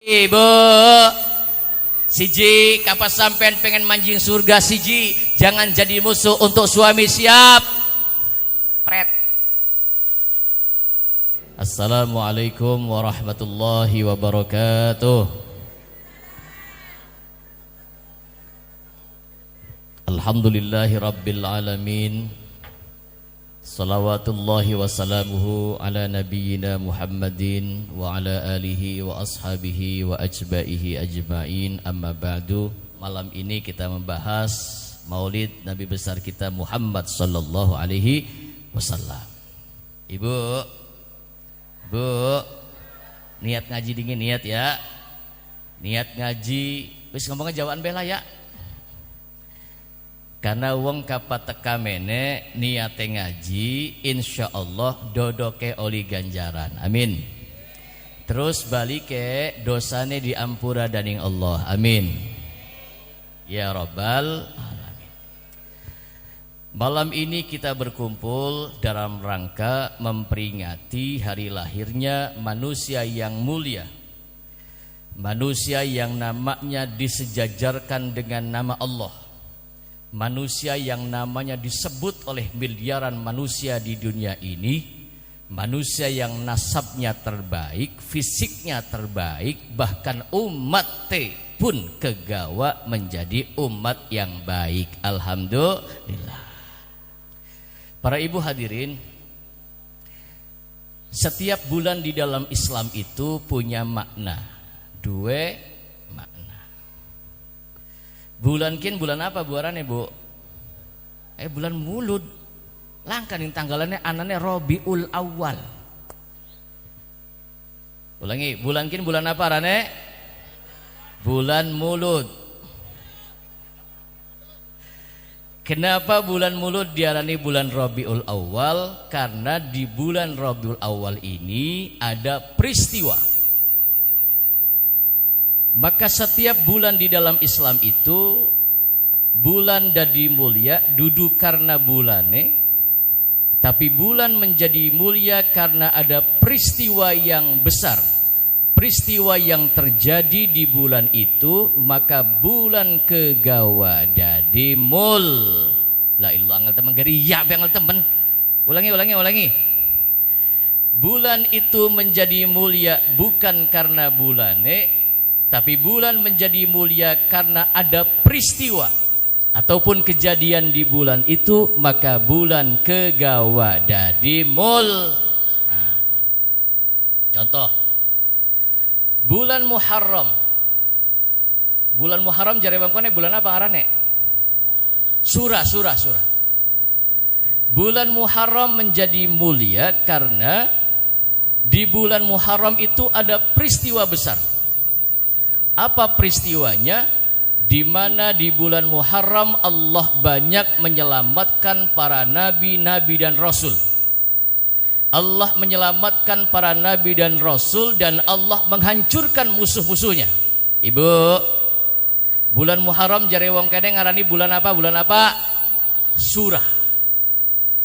Ibu siji kapas sampean pengen manjing surga siji jangan jadi musuh untuk suami, siap pret. Assalamualaikum warahmatullahi wabarakatuh. Alhamdulillahi rabbil alamin. Salawatullahi wassalamuhu ala nabiyyina Muhammadin wa ala alihi wa ashabihi wa ajbaihi ajma'in, amma ba'du. Malam ini kita membahas maulid Nabi besar kita Muhammad sallallahu alaihi wasallam. Ibu, niat ngaji dingin, niat ya. Niat ngaji, wis ngomongnya jawaan bela ya. Karena wong kapat teka mene niate ngaji insyaallah dodoke oli ganjaran, amin. Terus balike dosane diampura daning Allah, amin ya rabbal alamin. Malam ini kita berkumpul dalam rangka memperingati hari lahirnya manusia yang mulia, manusia yang namanya disejajarkan dengan nama Allah, manusia yang namanya disebut oleh miliaran manusia di dunia ini, manusia yang nasabnya terbaik, fisiknya terbaik, bahkan umat pun kegawa menjadi umat yang baik, alhamdulillah. Para ibu hadirin, setiap bulan di dalam Islam itu punya makna, dua. Bulan apa buarane bu? Bulan mulud. Langka nih tanggalannya anane Rabiul Awal. Ulangi, bulan apa rane? Bulan mulud. Kenapa bulan mulud diarani bulan Rabiul Awal? Karena di bulan Rabiul Awal ini ada peristiwa. Maka setiap bulan di dalam Islam itu bulan dadi mulia dudu karena bulane, tapi bulan menjadi mulia karena ada peristiwa yang besar, peristiwa yang terjadi di bulan itu, maka bulan kegawa dadi mul. La ilah angal teman geriya bengal teman. Ulangi. Bulan itu menjadi mulia bukan karena bulane, tapi bulan menjadi mulia karena ada peristiwa ataupun kejadian di bulan itu, maka bulan kegawa dadi mul. Nah, contoh bulan Muharram. Bulan Muharram jare bangkone bulan apa ngarane? Surah. Bulan Muharram menjadi mulia karena di bulan Muharram itu ada peristiwa besar. Apa peristiwanya? Di mana di bulan Muharram Allah banyak menyelamatkan para nabi dan rasul. Allah menyelamatkan para nabi dan rasul, dan Allah menghancurkan musuh-musuhnya. Ibu, bulan Muharram jare wong kene ngarani bulan apa? Surah.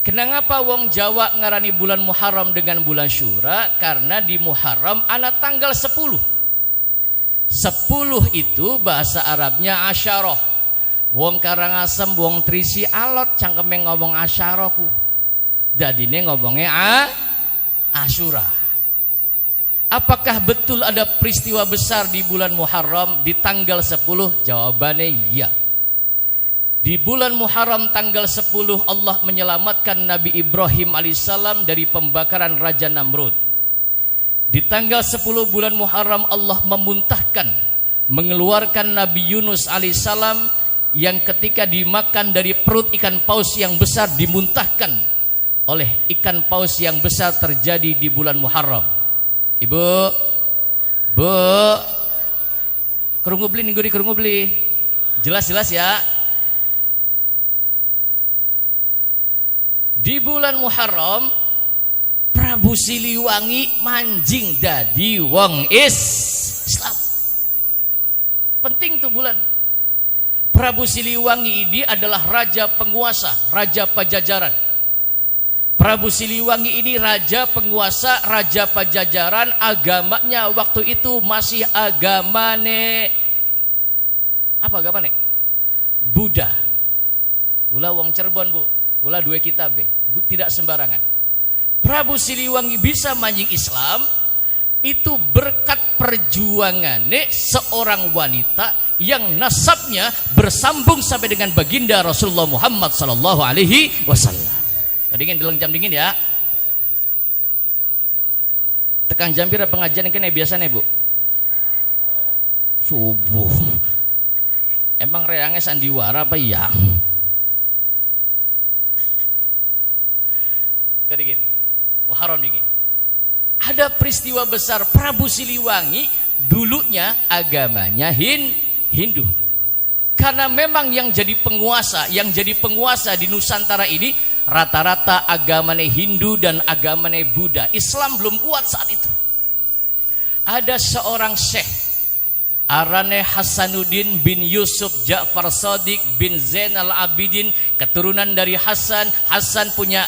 Kenapa wong Jawa ngarani bulan Muharram dengan bulan Syura? Karena di Muharram ana tanggal 10 itu bahasa Arabnya asyarah. Wong Karangasem, wong Trisi alot cangkeme ngomong asyaraku, dadine ngomongnya Asyura. Apakah betul ada peristiwa besar di bulan Muharram di tanggal 10? Jawabannya iya. Di bulan Muharram tanggal 10 Allah menyelamatkan Nabi Ibrahim alaihissalam dari pembakaran Raja Namrud. Di tanggal 10 bulan Muharram Allah memuntahkan, mengeluarkan Nabi Yunus alaihissalam yang ketika dimakan dari perut ikan paus yang besar, dimuntahkan oleh ikan paus yang besar, terjadi di bulan Muharram. Ibu, kerungu beli, jelas ya. Di bulan Muharram Prabu Siliwangi manjing dadi wong Islam. Penting tuh bulan. Prabu Siliwangi ini adalah raja penguasa, raja Pajajaran. Prabu Siliwangi ini raja penguasa, raja Pajajaran. Agamanya waktu itu masih agamane apa agamane? Buddha. Kula wong Cirebon, Bu. Kula dua kitab be. Tidak sembarangan. Prabu Siliwangi bisa manjing Islam itu berkat perjuangannya seorang wanita yang nasabnya bersambung sampai dengan baginda Rasulullah Muhammad sallallahu alaihi wasallam. Dingin dalam jam dingin ya. Tekan jam pira pengajian kene biasanya, Bu? Subuh. Emang reangnya sandiwara apa ya? Dingin. Wah, haram dingin. Ada peristiwa besar. Prabu Siliwangi dulunya agamanya Hindu. Karena memang yang jadi penguasa di Nusantara ini rata-rata agamanya Hindu dan agamanya Buddha. Islam belum kuat saat itu. Ada seorang syekh arane Hasanuddin bin Yusuf Ja'far Shadiq bin Zainal Abidin, keturunan dari Hasan. Hasan punya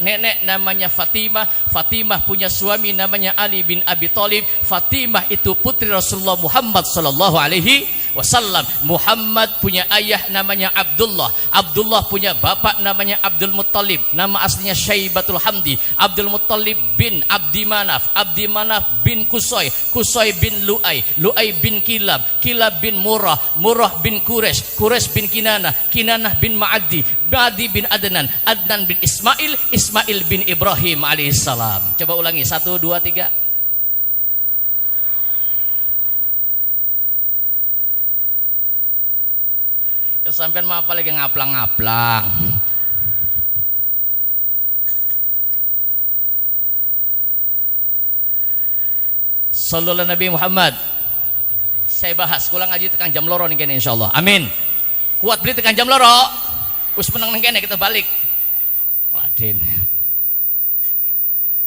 nenek namanya Fatimah. Fatimah punya suami namanya Ali bin Abi Thalib. Fatimah itu putri Rasulullah Muhammad sallallahu alaihi wasallam. Muhammad punya ayah namanya Abdullah. Abdullah punya bapak namanya Abdul Muttalib. Nama aslinya Syaibatul Hamdi. Abdul Muttalib bin Abdi Manaf. Abdi Manaf bin Qusay. Qusay bin Lu'ay. Lu'ay bin Kilab. Kilab bin Murrah. Murrah bin Quraisy. Quraisy bin Kinanah. Kinanah bin Ma'adi. Ma'adi bin Adnan. Adnan bin Ismail. Ismail bin Ibrahim alaihissalam. Coba ulangi 1, 2, 3. Sampai mah apa lagi ngaplang-ngaplang. Sallallahu Nabi Muhammad. Saya bahas kulang ngaji tekan jam loro nih kene insyaallah. Amin. Kuat beli tekan jam loro. Us menang nang kene kita balik. Laden.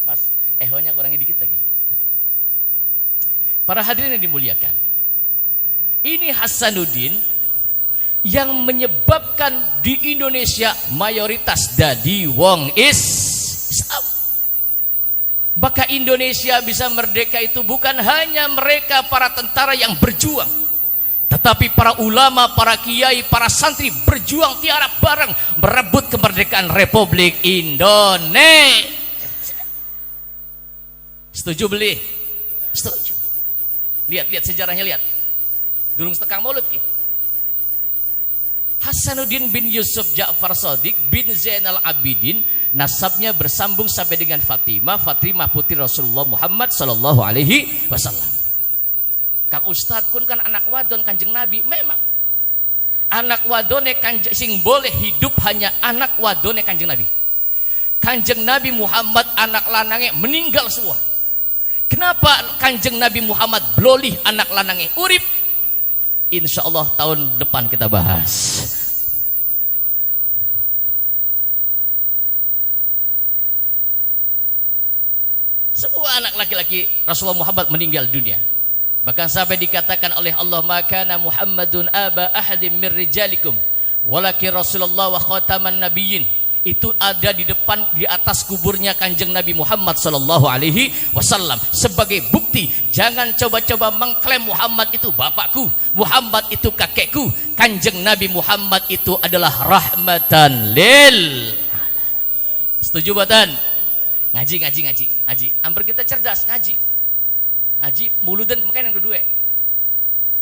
Mas, ehonya kurangi dikit lagi. Para hadirin yang dimuliakan. Ini Hasanuddin yang menyebabkan di Indonesia mayoritas dadi wong Islam. Maka Indonesia bisa merdeka itu bukan hanya mereka para tentara yang berjuang, tetapi para ulama, para kiai, para santri berjuang tiara bareng merebut kemerdekaan Republik Indonesia. Setuju beli? Setuju. Lihat sejarahnya, lihat. Durung sekang maulud ki. Hasanuddin bin Yusuf Ja'far Shadiq bin Zainal Abidin, nasabnya bersambung sampai dengan Fatimah. Fatimah putri Rasulullah Muhammad sallallahu alaihi wasallam. Kang Ustad kun kan anak wadon Kanjeng Nabi. Memang anak wadone sing boleh hidup hanya anak wadone Kanjeng Nabi. Kanjeng Nabi Muhammad anak lanange meninggal semua. Kenapa Kanjeng Nabi Muhammad blolih anak lanange urip? Insya Allah tahun depan kita bahas. Semua anak laki-laki Rasulullah Muhammad meninggal dunia. Bahkan sampai dikatakan oleh Allah, maka Muhammadun aba ahadim mir rijalikum walakin Rasulullah wa khataman nabiyyin. Itu ada di depan, di atas kuburnya Kanjeng Nabi Muhammad sallallahu alaihi wasallam sebagai bukti. Jangan coba-coba mengklaim Muhammad itu bapakku, Muhammad itu kakekku. Kanjeng Nabi Muhammad itu adalah rahmatan lil. Setuju batan? Ngaji. Hampir kita cerdas ngaji muludan. Makanya yang kedua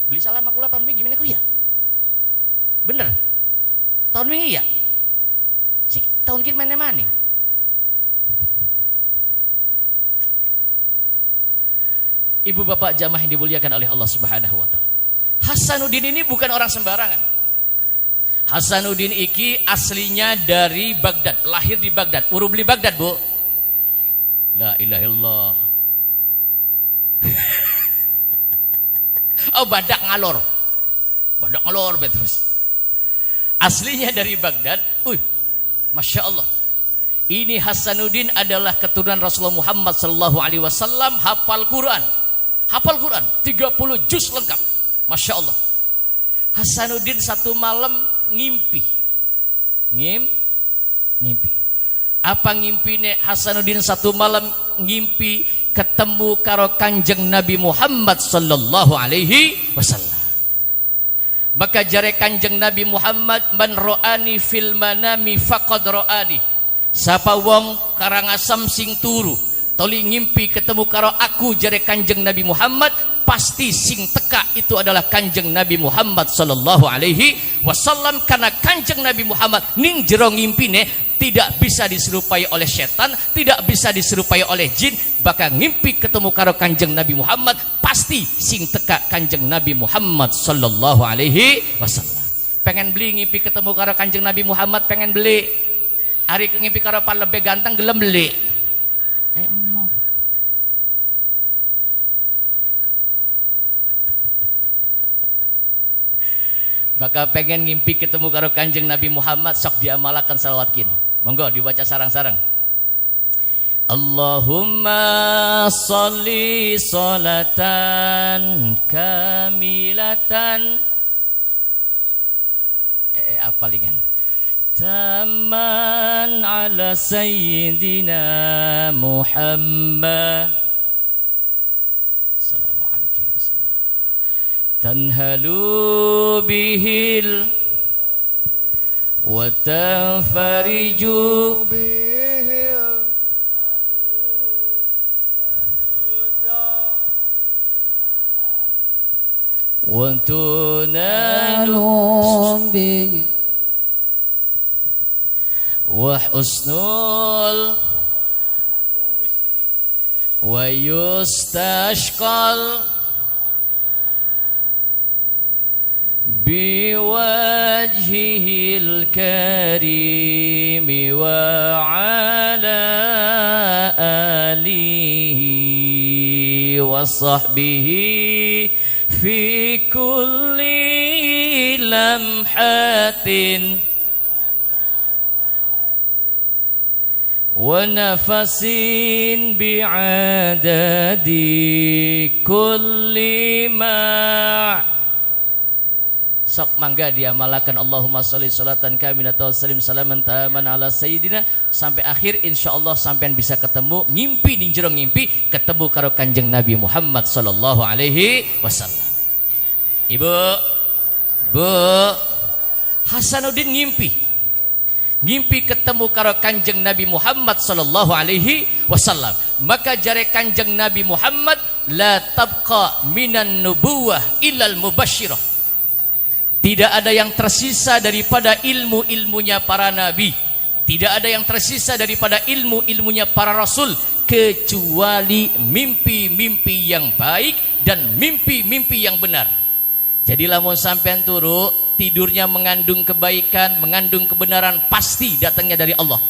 beli salam aku lah tahun ini gimana ku ya? Bener tahun ini ya? Si tahun kini mana? Ibu bapak jamaah yang dimuliakan oleh Allah Subhanahu wa taala. Hasanuddin ini bukan orang sembarangan. Hasanuddin iki aslinya dari Baghdad, lahir di Baghdad. Urus beli Baghdad, Bu. La ilaha illallah. Oh, badak ngalor terus. Aslinya dari Baghdad. Masya Allah. Ini Hasanuddin adalah keturunan Rasulullah Muhammad sallallahu alaihi wasallam. Hafal Quran 30 juz lengkap. Masya Allah. Hasanuddin satu malam ngimpi. Apa ngimpine Hasanuddin satu malam ngimpi ketemu karo Kanjeng Nabi Muhammad sallallahu alaihi wasallam. Maka jare Kanjeng Nabi Muhammad, man ro'ani fil manami faqad ro'ani. Sapa wong karangasam sing turu toli ngimpi ketemu karo aku, jare Kanjeng Nabi Muhammad, pasti sing teka itu adalah Kanjeng Nabi Muhammad sallallahu alaihi wasallam. Karena Kanjeng Nabi Muhammad ning jero ngimpine tidak bisa diserupai oleh setan, tidak bisa diserupai oleh jin. Bahkan ngimpi ketemu karo Kanjeng Nabi Muhammad, pasti sing teka Kanjeng Nabi Muhammad sallallahu alaihi wasallam. Pengen beli ngimpi ketemu karo Kanjeng Nabi Muhammad, pengen beli. Hari ngimpi karo pan lebih ganteng gelem beli. Emang bakal pengen ngimpi ketemu karo Kanjeng Nabi Muhammad, sok diamalakan salawatkin. Monggo dibaca sarang-sarang. Allahumma sholli sholatan kamilatan. Apa lingan? Taman ala sayyidina Muhammad. Assalamualaikum ya Rasulullah. Tanhalu bihil wa tanfariju bihil wa tunalu bihil wa husnul wa yustashqal biwajhihil karimi wa ala alihi wa sahbihi fi kulli lamhatin wa nafasin bi'adadi kulli ma'. Sok mangga diamalkan. Allahumma sholli sholatan kamilatan wa sallim salaman taman ala sayyidina sampai akhir, insyaallah sampean bisa ketemu ngimpi ning jero ngimpi ketemu karo Kanjeng Nabi Muhammad sallallahu alaihi wasallam. Ibu, Bu, Hasanuddin ngimpi ketemu karo Kanjeng Nabi Muhammad sallallahu alaihi wasallam. Maka jare Kanjeng Nabi Muhammad, la tabqa minan nubuwah illal mubasyirah. Tidak ada yang tersisa daripada ilmu-ilmunya para nabi, tidak ada yang tersisa daripada ilmu-ilmunya para rasul, kecuali mimpi-mimpi yang baik dan mimpi-mimpi yang benar. Jadi lamun sampean turu tidurnya mengandung kebaikan, mengandung kebenaran, pasti datangnya dari Allah.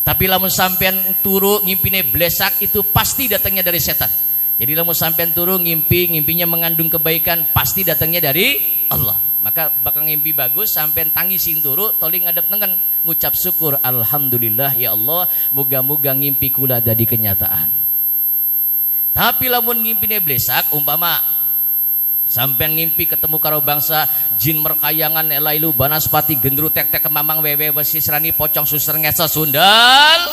Tapi lamun sampean turu ngimpine blesak, itu pasti datangnya dari setan. Jadi lamun sampean turu ngimpinya mengandung kebaikan, pasti datangnya dari Allah. Maka bakal ngimpi bagus, sampean tangi sing turu toli ngadep nengen ngucap syukur, alhamdulillah ya Allah, moga-moga ngimpi kula dadi kenyataan. Tapi lamun ngimpine blesak, umpama sampean ngimpi ketemu karo bangsa jin merkayangan elailu banaspati gendru tek-tek kemamang wewe besisrani pocong suster ngesa sundal,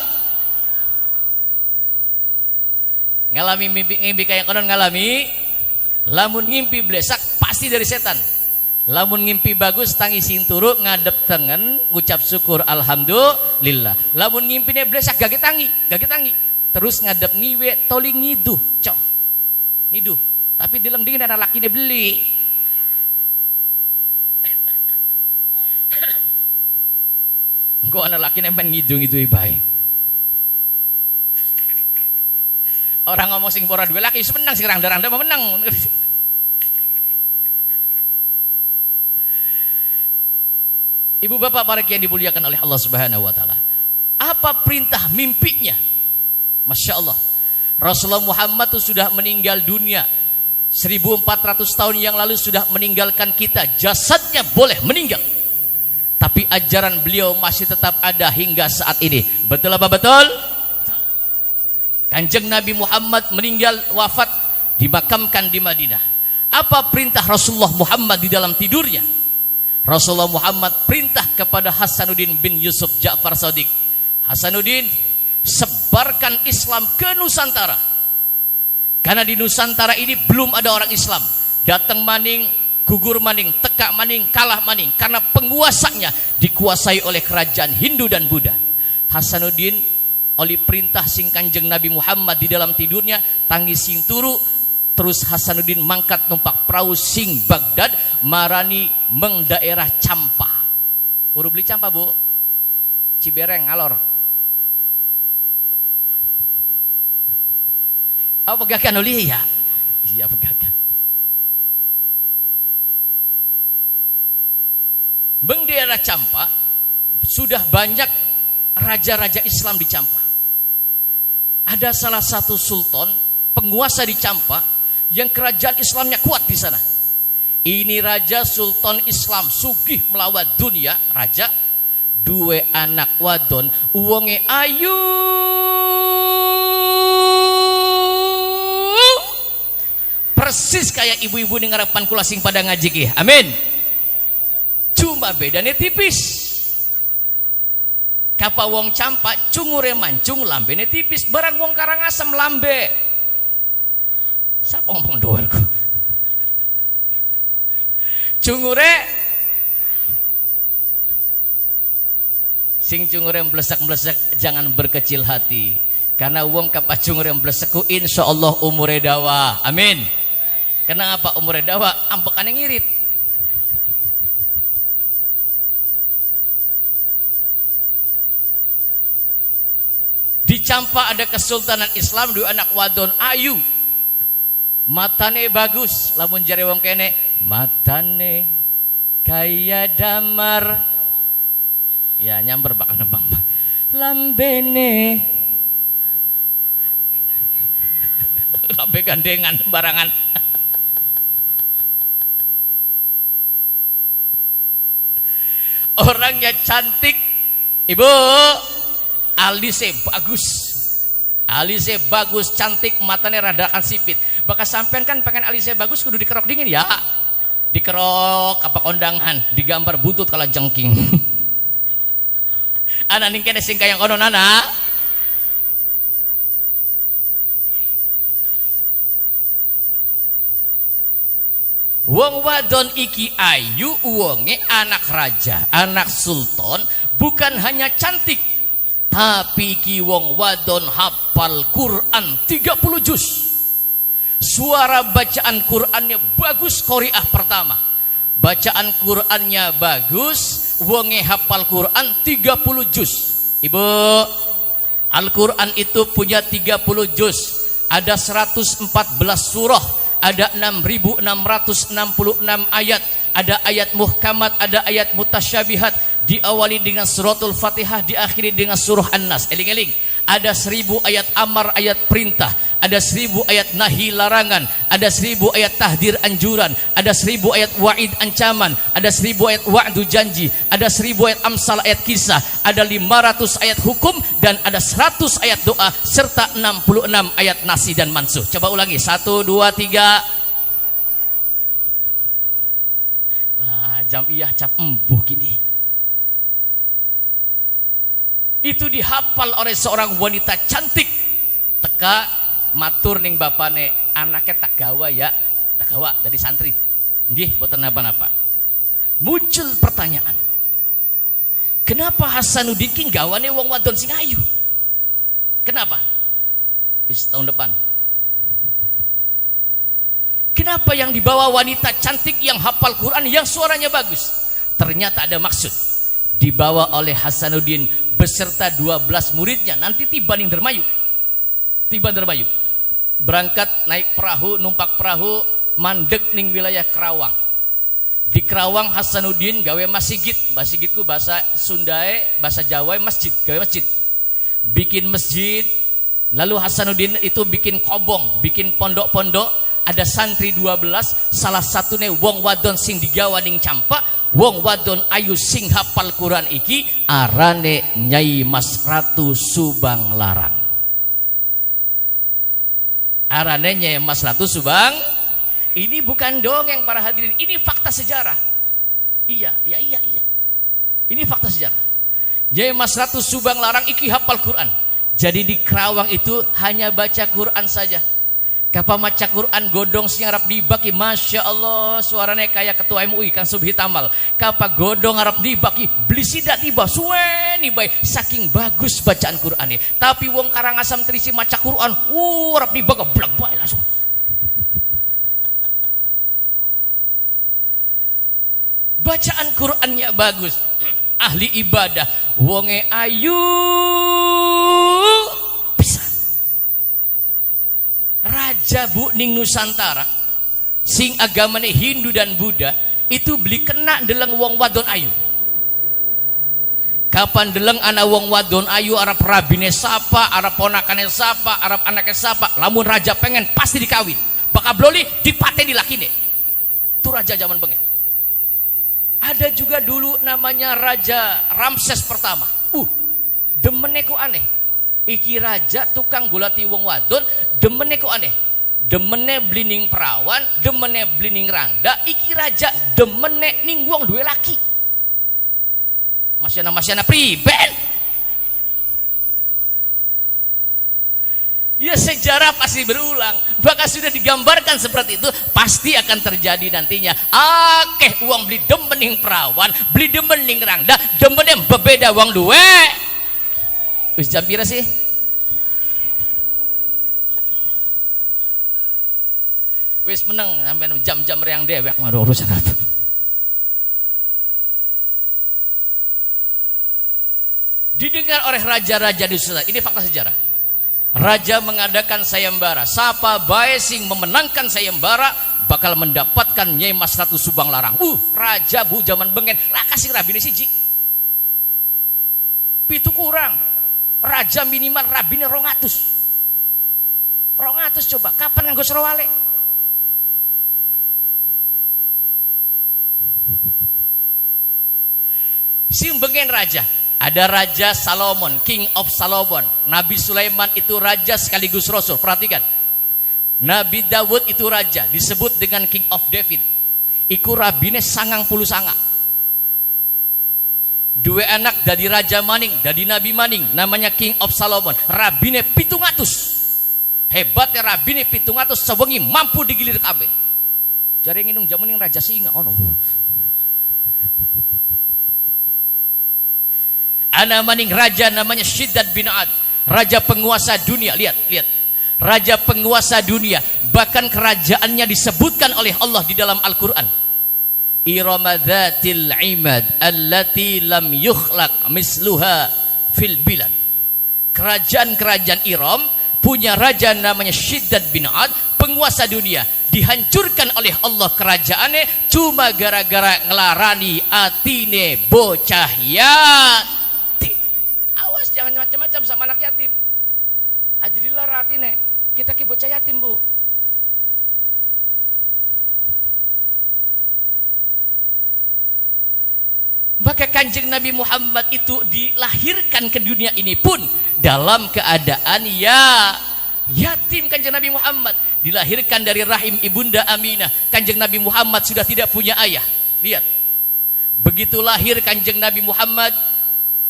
ngalami ngimpi kayak konon ngalami. Lamun ngimpi blesak pasti dari setan. Lamun ngimpi bagus tangi sing turu ngadep tengen ngucap syukur alhamdulillah. Lamun ngimpine blesak gage tangi terus ngadep ngiwe toli ngiduh cok ngiduh, tapi dileng dingin anak lakine beli. Engko anak lakine men ngiduh bae. Orang ngomong sing pora duwe laki menang, sing randa-randa menang. Ibu bapak para kiai dimuliakan oleh Allah Subhanahu wa taala. Apa perintah mimpinya? Masya Allah. Rasulullah Muhammad itu sudah meninggal dunia 1400 tahun yang lalu, sudah meninggalkan kita. Jasadnya boleh meninggal, tapi ajaran beliau masih tetap ada hingga saat ini. Betul apa betul? Kanjeng Nabi Muhammad meninggal wafat dimakamkan di Madinah. Apa perintah Rasulullah Muhammad di dalam tidurnya? Rasulullah Muhammad perintah kepada Hasanuddin bin Yusuf Ja'far Shadiq, Hasanuddin, sebarkan Islam ke Nusantara. Karena di Nusantara ini belum ada orang Islam. Datang maning, gugur maning, tekak maning, kalah maning. Karena penguasanya dikuasai oleh kerajaan Hindu dan Buddha. Hasanuddin oleh perintah sing Kanjeng Nabi Muhammad di dalam tidurnya tangi sing turu. Terus Hasanuddin mangkat numpak perahu sing Baghdad marani meng daerah Campa. Uru beli Campa, Bu? Cibereng ngalor. Apa pegagan oleh ya? Iya pegagan. Meng daerah Campa sudah banyak raja-raja Islam di Campa. Ada salah satu sultan penguasa di Campa yang kerajaan Islamnya kuat di sana. Ini raja sultan Islam sugih melawan dunia, raja dua anak wadon uwonge ayu persis kayak ibu-ibu ning ngarepan kula sing pada ngaji ki. Amin. Cuma bedanya tipis. Kapa wong Campa cungure mancung lambene tipis, barang wong Karangasem lambe. Siapa ngomong doerku? Cungure sing cungure mblesek-mblesek jangan berkecil hati. Karena wong kapa cungure mblesek insyaallah umure dawa. Amin. Kenapa umure dawa? Ambekane ngirit. Di Campa ada kesultanan Islam, dua anak wadon ayu. Matane bagus, lamun jare wong kene, matane kaya damar. Ya nyamber bakal nembang. Lambene lambe gandengan barangan. Orangnya cantik, ibu, alisnya bagus, cantik, matanya radakan sipit. Bakal sampean kan pengen alisnya bagus kudu dikerok dingin ya, dikerok apa kondangan, digambar butut kalau jengking. Anak ning kene sing kaya kono nana. Wong wadon iki ayu, wonge anak raja, anak sultan, bukan hanya cantik, tapi ki wong wadon hafal Quran 30 juz. Suara bacaan Qurannya bagus, qoriah pertama. Bacaan Qurannya bagus, wonge hafal Quran 30 juz. Ibu, Al-Quran itu punya 30 juz. Ada 114 surah, ada 6.666 ayat, ada ayat muhkamat, ada ayat mutasyabihat, diawali dengan suratul Fatihah, diakhiri dengan surah An-Nas. Eling-eling, ada 1000 ayat amar, ayat perintah, ada 1000 ayat nahi larangan, ada 1000 ayat tahdir anjuran, ada 1000 ayat wa'id ancaman, ada 1000 ayat wa'du janji, ada 1000 ayat amsal ayat kisah, ada 500 ayat hukum, dan ada 100 ayat doa, serta 66 ayat nasi dan mansuh. Coba ulangi, 1, 2, 3. Lah jamiyah cap embuh gini. Itu dihafal oleh seorang wanita cantik. Teka matur ning bapane, anaknya tak gawa ya, tak gawa jadi santri. Nggih, boten napa-napa. Muncul pertanyaan, kenapa Hasanuddin ki gawane wong wadon sing ayu? Kenapa? Bis tahun depan. Kenapa yang dibawa wanita cantik yang hafal Quran, yang suaranya bagus? Ternyata ada maksud. Dibawa oleh Hasanuddin beserta 12 muridnya, nanti tiba ning Dermayu. Tiba Dermayu. Berangkat naik perahu, numpak perahu, mandek ning wilayah Kerawang. Di Kerawang Hasanuddin gawe masjid. Masjidku bahasa Sundae, bahasa Jawa masjid, gawe masjid. Bikin masjid, lalu Hasanuddin itu bikin kobong, bikin pondok-pondok. Ada santri 12, salah satunya wong wadon sing digawa ning Campa, wong wadon ayu sing hafal Quran iki arane Nyai Mas Ratu Subang Larang. Arane Nyai Mas Ratu Subang. Ini bukan dongeng para hadirin, ini fakta sejarah. Iya. Ini fakta sejarah. Nyai Mas Ratu Subang Larang iki hafal Quran. Jadi di Kerawang itu hanya baca Quran saja. Kapa maca Quran godong sing arep dibaki, Masya Allah suaranya kayak ketua MUI Kang Subhi Tamal. Kapa godong arep dibaki beli sidak tiba suweni bae saking bagus bacaan Qur'ane. Tapi wong Karangasem terisi maca Quran, arep dibaka blak bae langsung. Bacaan Qur'annya bagus. Ahli ibadah wonge ayu pisan. Raja Bu ning Nusantara sing agamane Hindu dan Buddha itu beli kena deleng wong wadon ayu. Kapan deleng ana wong wadon ayu arep rabine sapa, arep ponakane sapa, arep anake sapa, lamun raja pengen pasti dikawin. Bakal bloli dipateni lakine. Itu raja zaman pengen. Ada juga dulu namanya Raja Ramses pertama. Demene kok aneh. Iki raja tukang golati wong wadon, demene kok aneh. Demene blining perawan, demene blining rangda, iki raja demene ning wong duwe laki. Masyana priben. Ya sejarah pasti berulang. Maka sudah digambarkan seperti itu, pasti akan terjadi nantinya. Akeh uang beli demening perawan, beli demening rangda, demening bebeda wong duwe. Wis jam pira sih? Wis meneng sampai jam-jam reang dewek ngaruh urusan apa. Didengar oleh raja-raja di Nusantara. Ini fakta sejarah. Raja mengadakan sayembara. Sapa bae sing memenangkan sayembara bakal mendapatkan Nyai Mas Ratu Subang Larang. Raja Bu zaman bengen lah kasih rabine siji. Pitu kurang. Raja minimal rabine 200. 200 coba. Kapan nganggo serowale? Sing bengen raja. Ada Raja Salomon, King of Salomon. Nabi Sulaiman itu raja sekaligus rasul. Perhatikan. Nabi Dawud itu raja, disebut dengan King of David. Iku rabine 90. Dua anak dari Raja Maning, dari Nabi Maning, namanya King of Salomon. Rabine 700. Hebatnya rabine 700 sewengi mampu digilir kabeh. Jare nginung jaman raja singa ono. Ana maning raja namanya Syiddad bin Ad, raja penguasa dunia. Lihat raja penguasa dunia, bahkan kerajaannya disebutkan oleh Allah di dalam Al-Quran. Irama dzatil imad allati lam yukhlaq misluha fil bilad. Kerajaan-kerajaan Iram punya raja namanya Syiddad bin Ad, penguasa dunia. Dihancurkan oleh Allah kerajaannya cuma gara-gara ngelarani atine bocah yatim. Jangan macam-macam sama anak yatim. Ajrilah ratine. Kita ki bocah yatim, Bu. Maka Kanjeng Nabi Muhammad itu dilahirkan ke dunia ini pun dalam keadaan yatim. Kanjeng Nabi Muhammad dilahirkan dari rahim ibunda Aminah. Kanjeng Nabi Muhammad sudah tidak punya ayah. Lihat. Begitu lahir Kanjeng Nabi Muhammad,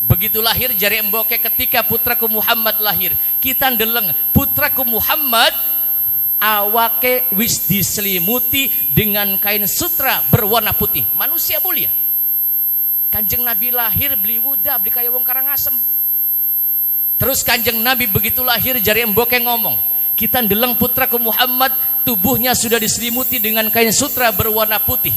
begitu lahir jari emboke ketika putraku Muhammad lahir. Kita ndeleng putraku Muhammad awake wis diselimuti dengan kain sutra berwarna putih. Manusia mulia. Kanjeng Nabi lahir beli wuda, beli kaya wong Karangasem. Terus Kanjeng Nabi begitu lahir jari emboke ngomong, kita ndeleng putraku Muhammad tubuhnya sudah diselimuti dengan kain sutra berwarna putih.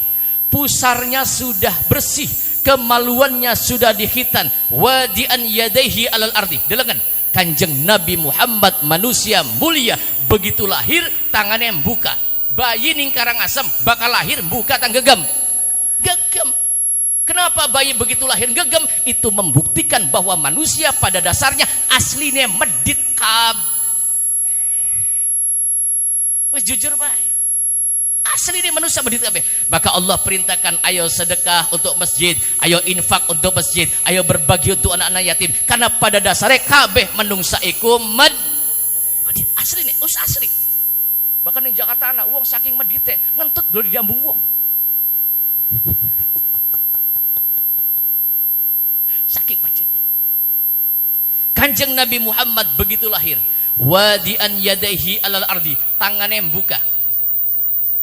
Pusarnya sudah bersih, kemaluannya sudah dikhitan, wadi'an yadaihi alal ardi. Delengan Kanjeng Nabi Muhammad manusia mulia, begitu lahir tangannya membuka. Bayi ning Karangasem bakal lahir buka tang gegem. Kenapa bayi begitu lahir gegem? Itu membuktikan bahwa manusia pada dasarnya aslinya medit kab. Wis jujur bae. Asli ini manusia medit kabeh. Maka Allah perintahkan ayo sedekah untuk masjid, ayo infak untuk masjid, ayo berbagi untuk anak-anak yatim. Karena pada dasarnya kabeh menungsa iku medit. Asli nih, asli. Bahkan di Jakarta anak wong saking medite ngentut belum diambung wong. Saking medite. Kanjeng Nabi Muhammad begitu lahir, wadi'an yadaihi alal ardi, tangannya membuka.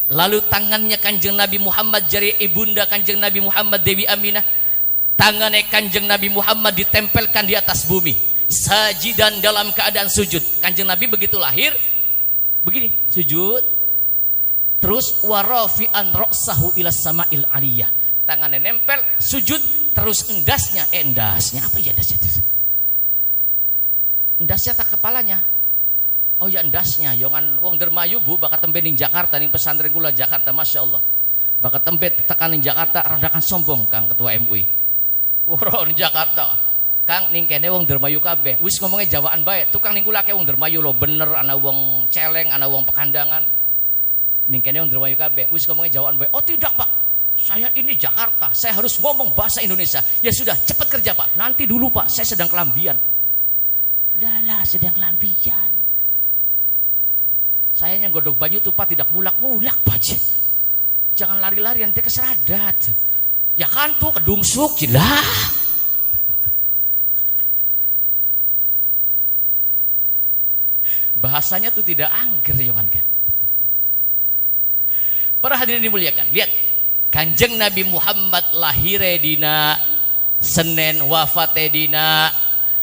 Lalu tangannya Kanjeng Nabi Muhammad, jari ibunda Kanjeng Nabi Muhammad Dewi Aminah, tangannya Kanjeng Nabi Muhammad ditempelkan di atas bumi, sajidan, dalam keadaan sujud. Kanjeng Nabi begitu lahir begini, sujud, terus warafi'an ra'sahu ila sama'il aliyah, tangannya nempel, sujud, terus endasnya apa ya endasnya? Endasnya tak kepalanya. Oh ya endasnya, yongan wong dermayu bu bakat tembe ning Jakarta ning pesantren kula Jakarta, masya Allah. Bakat tembe tekan ning Jakarta radakan sombong Kang Ketua MUI. Woro ning Jakarta. Kang ning kene wong dermayu kabeh. Wis ngomongnya Jawaan bae. Tukang ning kula ke wong dermayu lo bener, ana wong Celeng, ana wong Pekandangan. Ning kene wong dermayu kabeh. Wis ngomongnya Jawaan bae. Oh tidak, Pak. Saya ini Jakarta, saya harus ngomong bahasa Indonesia. Ya sudah, cepat kerja, Pak. Nanti dulu, Pak, saya sedang kelambian. Lah sedang kelambian. Saya yang godok banyu tuh Pak, tidak mulak-mulak Pak. Jangan lari-lari nanti keseradat. Ya kan tuh kedungsuk jelah. Bahasanya tuh tidak angker yongan kan. Para hadirin dimuliakan, lihat Kanjeng Nabi Muhammad lahire dina Senin, wafate dina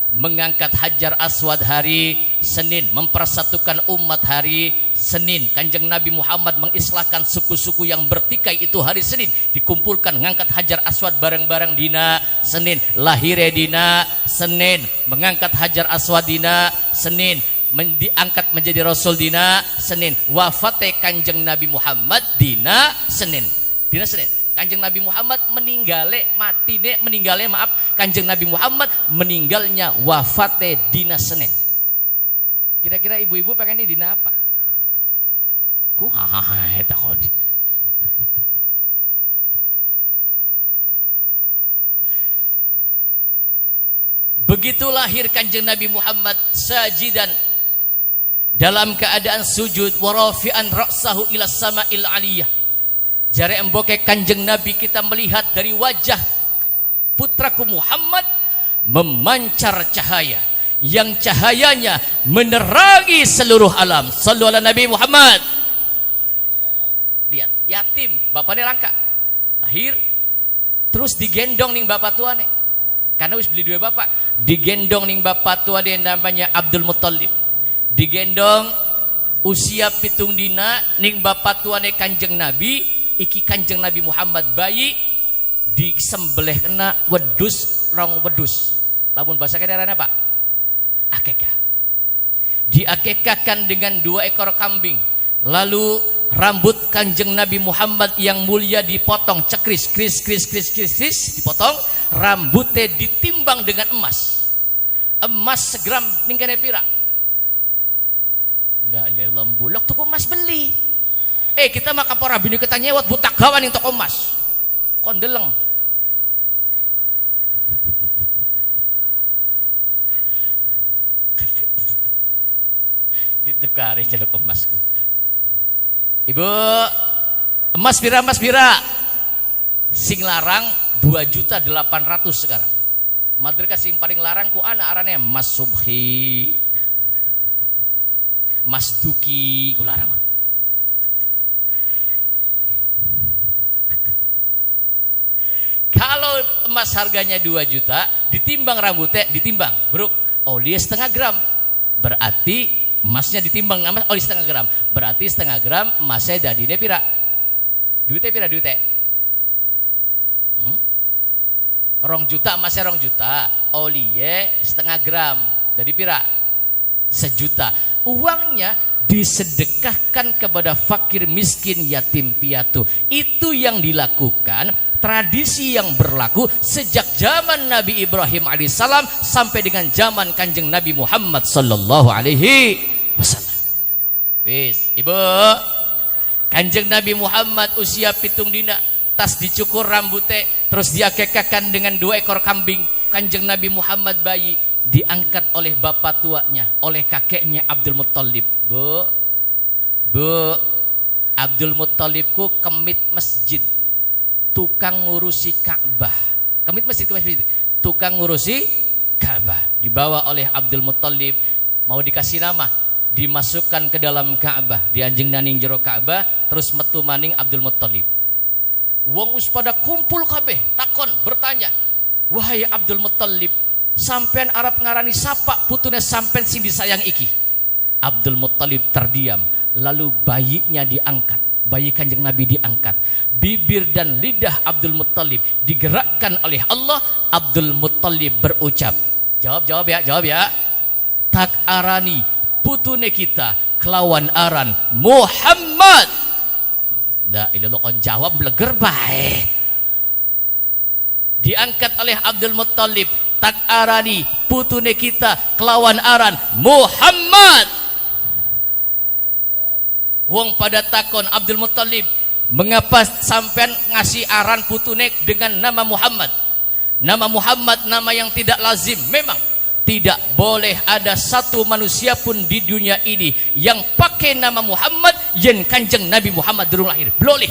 mengangkat Hajar Aswad hari Senin, mempersatukan umat hari Senin. Kanjeng Nabi Muhammad mengislahkan suku-suku yang bertikai itu hari Senin, dikumpulkan mengangkat Hajar Aswad bareng-bareng dina Senin. Lahirnya dina Senin, mengangkat Hajar Aswad dina Senin, diangkat menjadi Rasul dina Senin. Wafatnya Kanjeng Nabi Muhammad dina Senin. Dina Senin Kanjeng Nabi Muhammad Kanjeng Nabi Muhammad meninggalnya, wafatnya dina Senin. Kira-kira ibu-ibu pengen ini dina apa? Ku begitu lahir Kanjeng Nabi Muhammad sajidan, dalam keadaan sujud, warafi'an ra'sahu ila sama'il aliyah. Jari emboke Kanjeng Nabi kita melihat dari wajah putraku Muhammad memancar cahaya yang cahayanya menerangi seluruh alam. Sallu ala Nabi Muhammad. Lihat, yatim, bapaknya langka, lahir, terus digendong ning bapak tuane, karena wis beli dua bapak, digendong ning bapak tuane namanya Abdul Muttalib, digendong usia pitung dina ning bapak tuane Kanjeng Nabi. Iki Kanjeng Nabi Muhammad bayi disembelih kena wedus rong wedus. Lamun bahasa kendaraan apa? Akekah. Diakekahkan dengan 2 ekor kambing. Lalu rambut Kanjeng Nabi Muhammad yang mulia dipotong, cekris, kris, dipotong. Rambutnya ditimbang dengan emas. Emas segram ningkene pira? La ilaha illallah, bulok tuku emas beli. Kita mah kapora bini kita nyewot butak gawan yang toko emas kondeleng. Ditukari celuk emasku. Ibu, emas bira sing larang 2.800.000 sekarang. Madrika sing paling larang ku anak arane Mas Subhi, Mas Duki ku larang. Kalau emas harganya 2 juta, ditimbang rambutnya, ditimbang, bro, oli setengah gram, berarti emasnya ditimbang oli setengah gram, berarti setengah gram emasnya dadine pira? Duitnya pira duitnya? 2 juta, emasnya 2 juta, olinya setengah gram, jadi pira? 1 juta. Uangnya disedekahkan kepada fakir miskin yatim piatu. Itu yang dilakukan, tradisi yang berlaku sejak zaman Nabi Ibrahim alaihissalam sampai dengan zaman Kanjeng Nabi Muhammad sallallahu alaihi wasallam. Wis, ibu, Kanjeng Nabi Muhammad usia pitung dina, tas dicukur rambutnya, terus diakekahkan dengan 2 ekor kambing. Kanjeng Nabi Muhammad bayi diangkat oleh bapak tuanya, oleh kakeknya Abdul Muttalib. Bu, Abdul Muttalibku kemit masjid, tukang ngurusi Ka'bah. Kemit masjid, tukang ngurusi Ka'bah. Ka'bah, dibawa oleh Abdul Muttalib, mau dikasih nama, dimasukkan ke dalam Ka'bah, dianjing naning jero Ka'bah, terus metu maning Abdul Muttalib. Wong us pada kumpul kabeh, takon bertanya, wahai Abdul Muttalib, sampean Arab ngarani sapa putune sampean sing disayang iki? Abdul Muttalib terdiam, lalu bayinya diangkat, bayi kanjeng Nabi diangkat, bibir dan lidah Abdul Muttalib digerakkan oleh Allah. Abdul Muttalib berucap, jawab ya, tak arani putune kita kelawan aran Muhammad. La ilallah, kon jawab bleger bae. Diangkat oleh Abdul Muttalib, tak arani putune kita kelawan aran Muhammad. Wong pada takon Abdul Muttalib, mengapa sampean ngasih aran putune dengan nama Muhammad? Nama Muhammad nama yang tidak lazim. Memang tidak boleh ada satu manusia pun di dunia ini yang pakai nama Muhammad yen kanjeng Nabi Muhammad durung lahir. Boleh.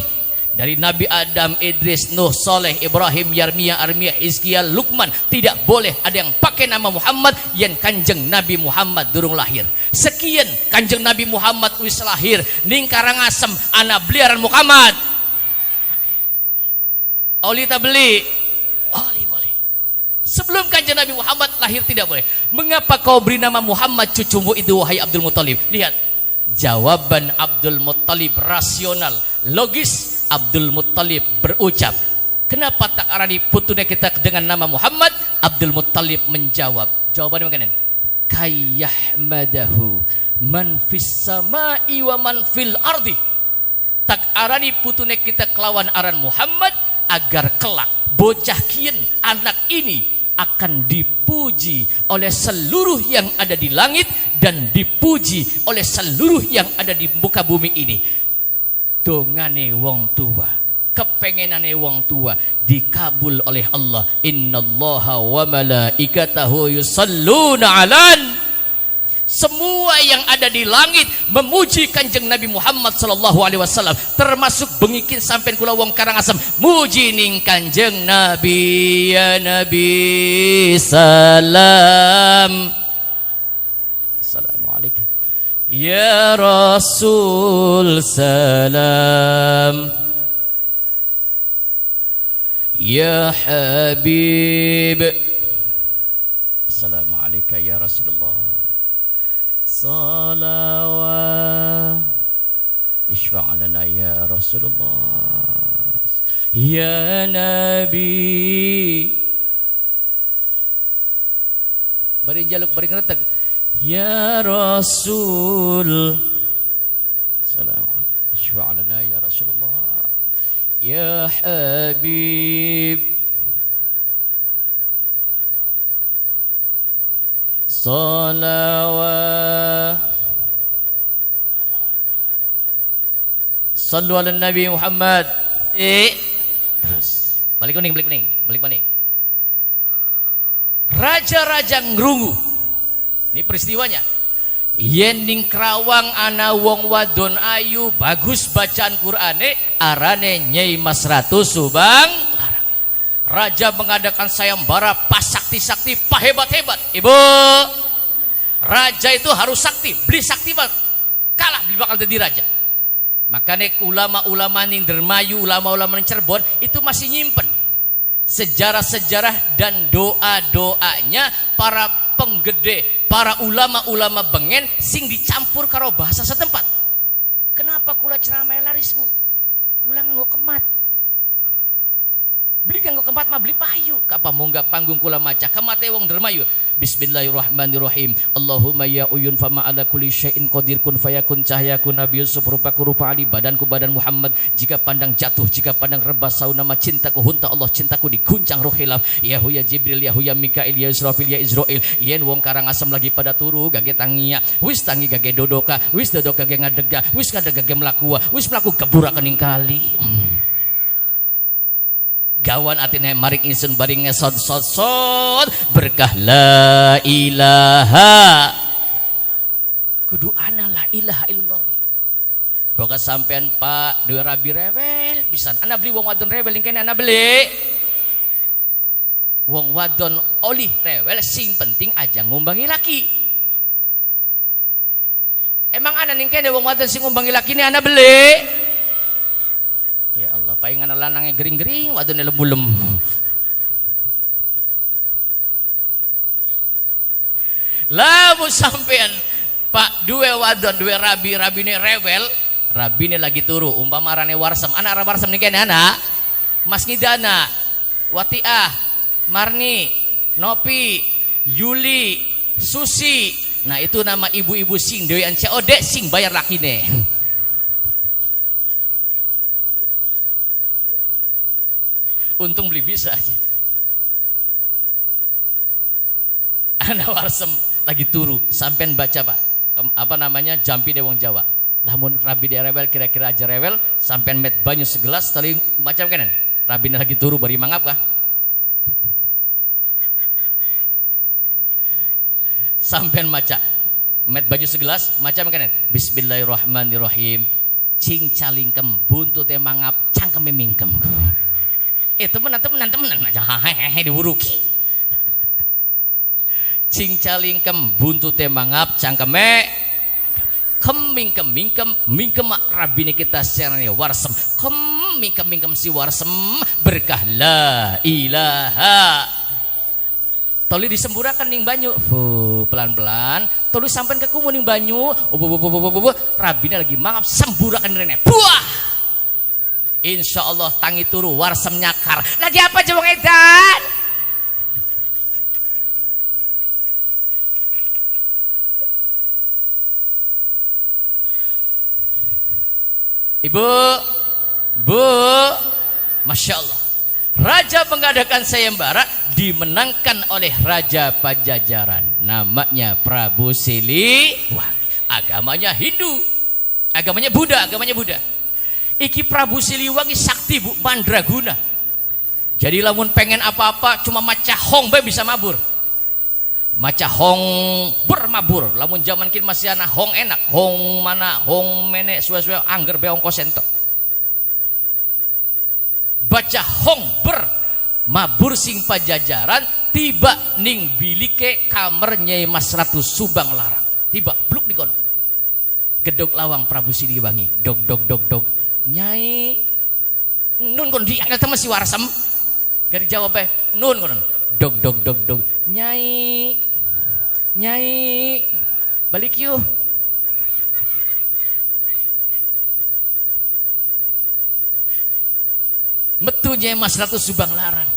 Dari Nabi Adam, Idris, Nuh, Soleh, Ibrahim, Yarmiyah, Armiyah, Hizkiyah, Luqman, tidak boleh ada yang pakai nama Muhammad yen kanjeng Nabi Muhammad durung lahir. Sekian kanjeng Nabi Muhammad wis lahir ning Karangasem ana beliaran Muhammad. Oli tak beli? Oli boleh. Sebelum kanjeng Nabi Muhammad lahir tidak boleh. Mengapa kau beri nama Muhammad cucumu itu wahai Abdul Muttalib? Lihat jawaban Abdul Muttalib rasional, logis. Abdul Muttalib berucap, kenapa tak arani putune kita dengan nama Muhammad? Abdul Muttalib menjawab, jawabannya bagaimana? Kayyahmadahu man fis samai wa man fil ardi. Tak arani putune kita kelawan aran Muhammad agar kelak bocah kien anak ini akan dipuji oleh seluruh yang ada di langit dan dipuji oleh seluruh yang ada di muka bumi ini. Dongane wong tua, kepengenane wong tua dikabul oleh Allah. Innallaha wa malaikatahu yusalluna alan. Semua yang ada di langit memuji kanjeng Nabi Muhammad sallallahu alaihi wasallam, termasuk bengikin sampean kula wong Karangasem muji ning kanjeng Nabi. Ya Nabi salam, assalamualaikum. Ya Rasul salam, Ya Habib assalamualaikum ya Rasulullah. Salawat Ishfa' lana ya Rasulullah. Ya Nabi bari jaluk bari ngeretek. Ya Rasul Assalamualaikum Ishfa' lana ya Rasulullah. Ya Habib Salawat Sallu ala Nabi Muhammad. Terus balik kuning. Raja-raja ngrungu. Ini peristiwanya. Yen ning Kerawang ana wong wadon ayu bagus bacaan Qur'ane arane Nyai Mas Ratu Subang Larang. Raja mengadakan sayembara pasakti-sakti pahebat-hebat. Ibu, raja itu harus sakti, beli sakti kalah beli bakal jadi raja. Makanya ulama-ulama ning Dermayu, ulama-ulama ning Cirebon itu masih nyimpen sejarah-sejarah dan doa-doanya para penggede, para ulama-ulama bengen sing dicampur karo bahasa setempat. Kenapa kula ceramah laris, Bu? Kula nggo kemat. Beli kanggo kemat mah beli payu. Kapa munggah panggung kula maca kemate wong Dermayu. Bismillahirrahmanirrahim. Allahumma ya uyun fama ala kulli syai'in qadir kun fayakun cahyaku Nabi Yusuf rupaku rupa Ali badanku badan Muhammad. Jika pandang jatuh, jika pandang rebas sauna nama cintaku hunta Allah cintaku diguncang roh khilaf. Ya huya Jibril, ya huya Mikail, ya Israfil, ya Israil. Yen wong Karangasem lagi pada turu gage tangia. Wis tangi gage dodoka, wis dodoka gage ngadega, wis ngadega gage mlaku, wis mlaku geburakan ing kali. Gawan atine maring insun baring ngesod berkah la ilaha kudu ana la ilaha illallah. Boga sampean Pak dua rabi rewel pisan ana beli wong wadon rewel ning kene ana beli Wong wadon olih rewel sing penting aja ngumbangi laki. Emang ana ning kene wong wadon sing ngumbangi laki ini ana beli. Ya Allah, palingan lanangnya gering-gering, wadone lembulem. Lamun sampean Pak duwe wadon duwe rabine rewel, rabine lagi turu umpama arane warsem, anak warsem ning kene anak Mas Ngidana, Watiah, Marni, Nopi, Yuli, Susi. Nah itu nama ibu-ibu sing doyan COD sing bayar lakine. Untung beli bisa aja. Anak warsem lagi turu, sampean baca Pak. Apa namanya? Jampi de wong Jawa. Lamun rabi de rewel kira-kira aja rewel, sampean met banyu segelas tali macam kenen. Rabine lagi turu bari mangap kah? Sampean maca met baju segelas macam kenen. Bismillahirrahmanirrahim. Cing calingkem buntute mangap cangkeme mingkem. Temenan aja hehehe diwuruki. Cing calingkem buntute mangap cangkeme mingkem rabine kita serane warsem mingkem si warsem berkah la ilaha. Toli disemburakan ning banyu pelan-pelan toli sampean ke kumu ning banyu rabine lagi mangap semburakan rene buah. Insyaallah tangi turu warsem nyakar lagi apa coba edan. Ibu, Bu, Masya Allah. Raja mengadakan sayembara dimenangkan oleh Raja Pajajaran. Namanya Prabu Siliwangi. Agamanya Hindu, agamanya Buddha. Iki Prabu Siliwangi sakti Bu, mandraguna. Jadi lamun pengen apa-apa cuma maca hong bae bisa mabur. Maca hong bermabur. Lamun zaman kini masih ana hong enak. Hong mana, hong mene, suwe-suwe angger be ongkos entok. Baca hong bermabur sing Pajajaran tiba ning bilike kamar Nyai Mas Ratu Subang Larang. Tiba bluk di kono. Gedog lawang Prabu Siliwangi. Dog. Nyai nun kon diangkat sama si warsem. Gak dijawab nun kon. Dog. Nyai balik yuk. Metu Nyai Mas Ratu Subang Larang.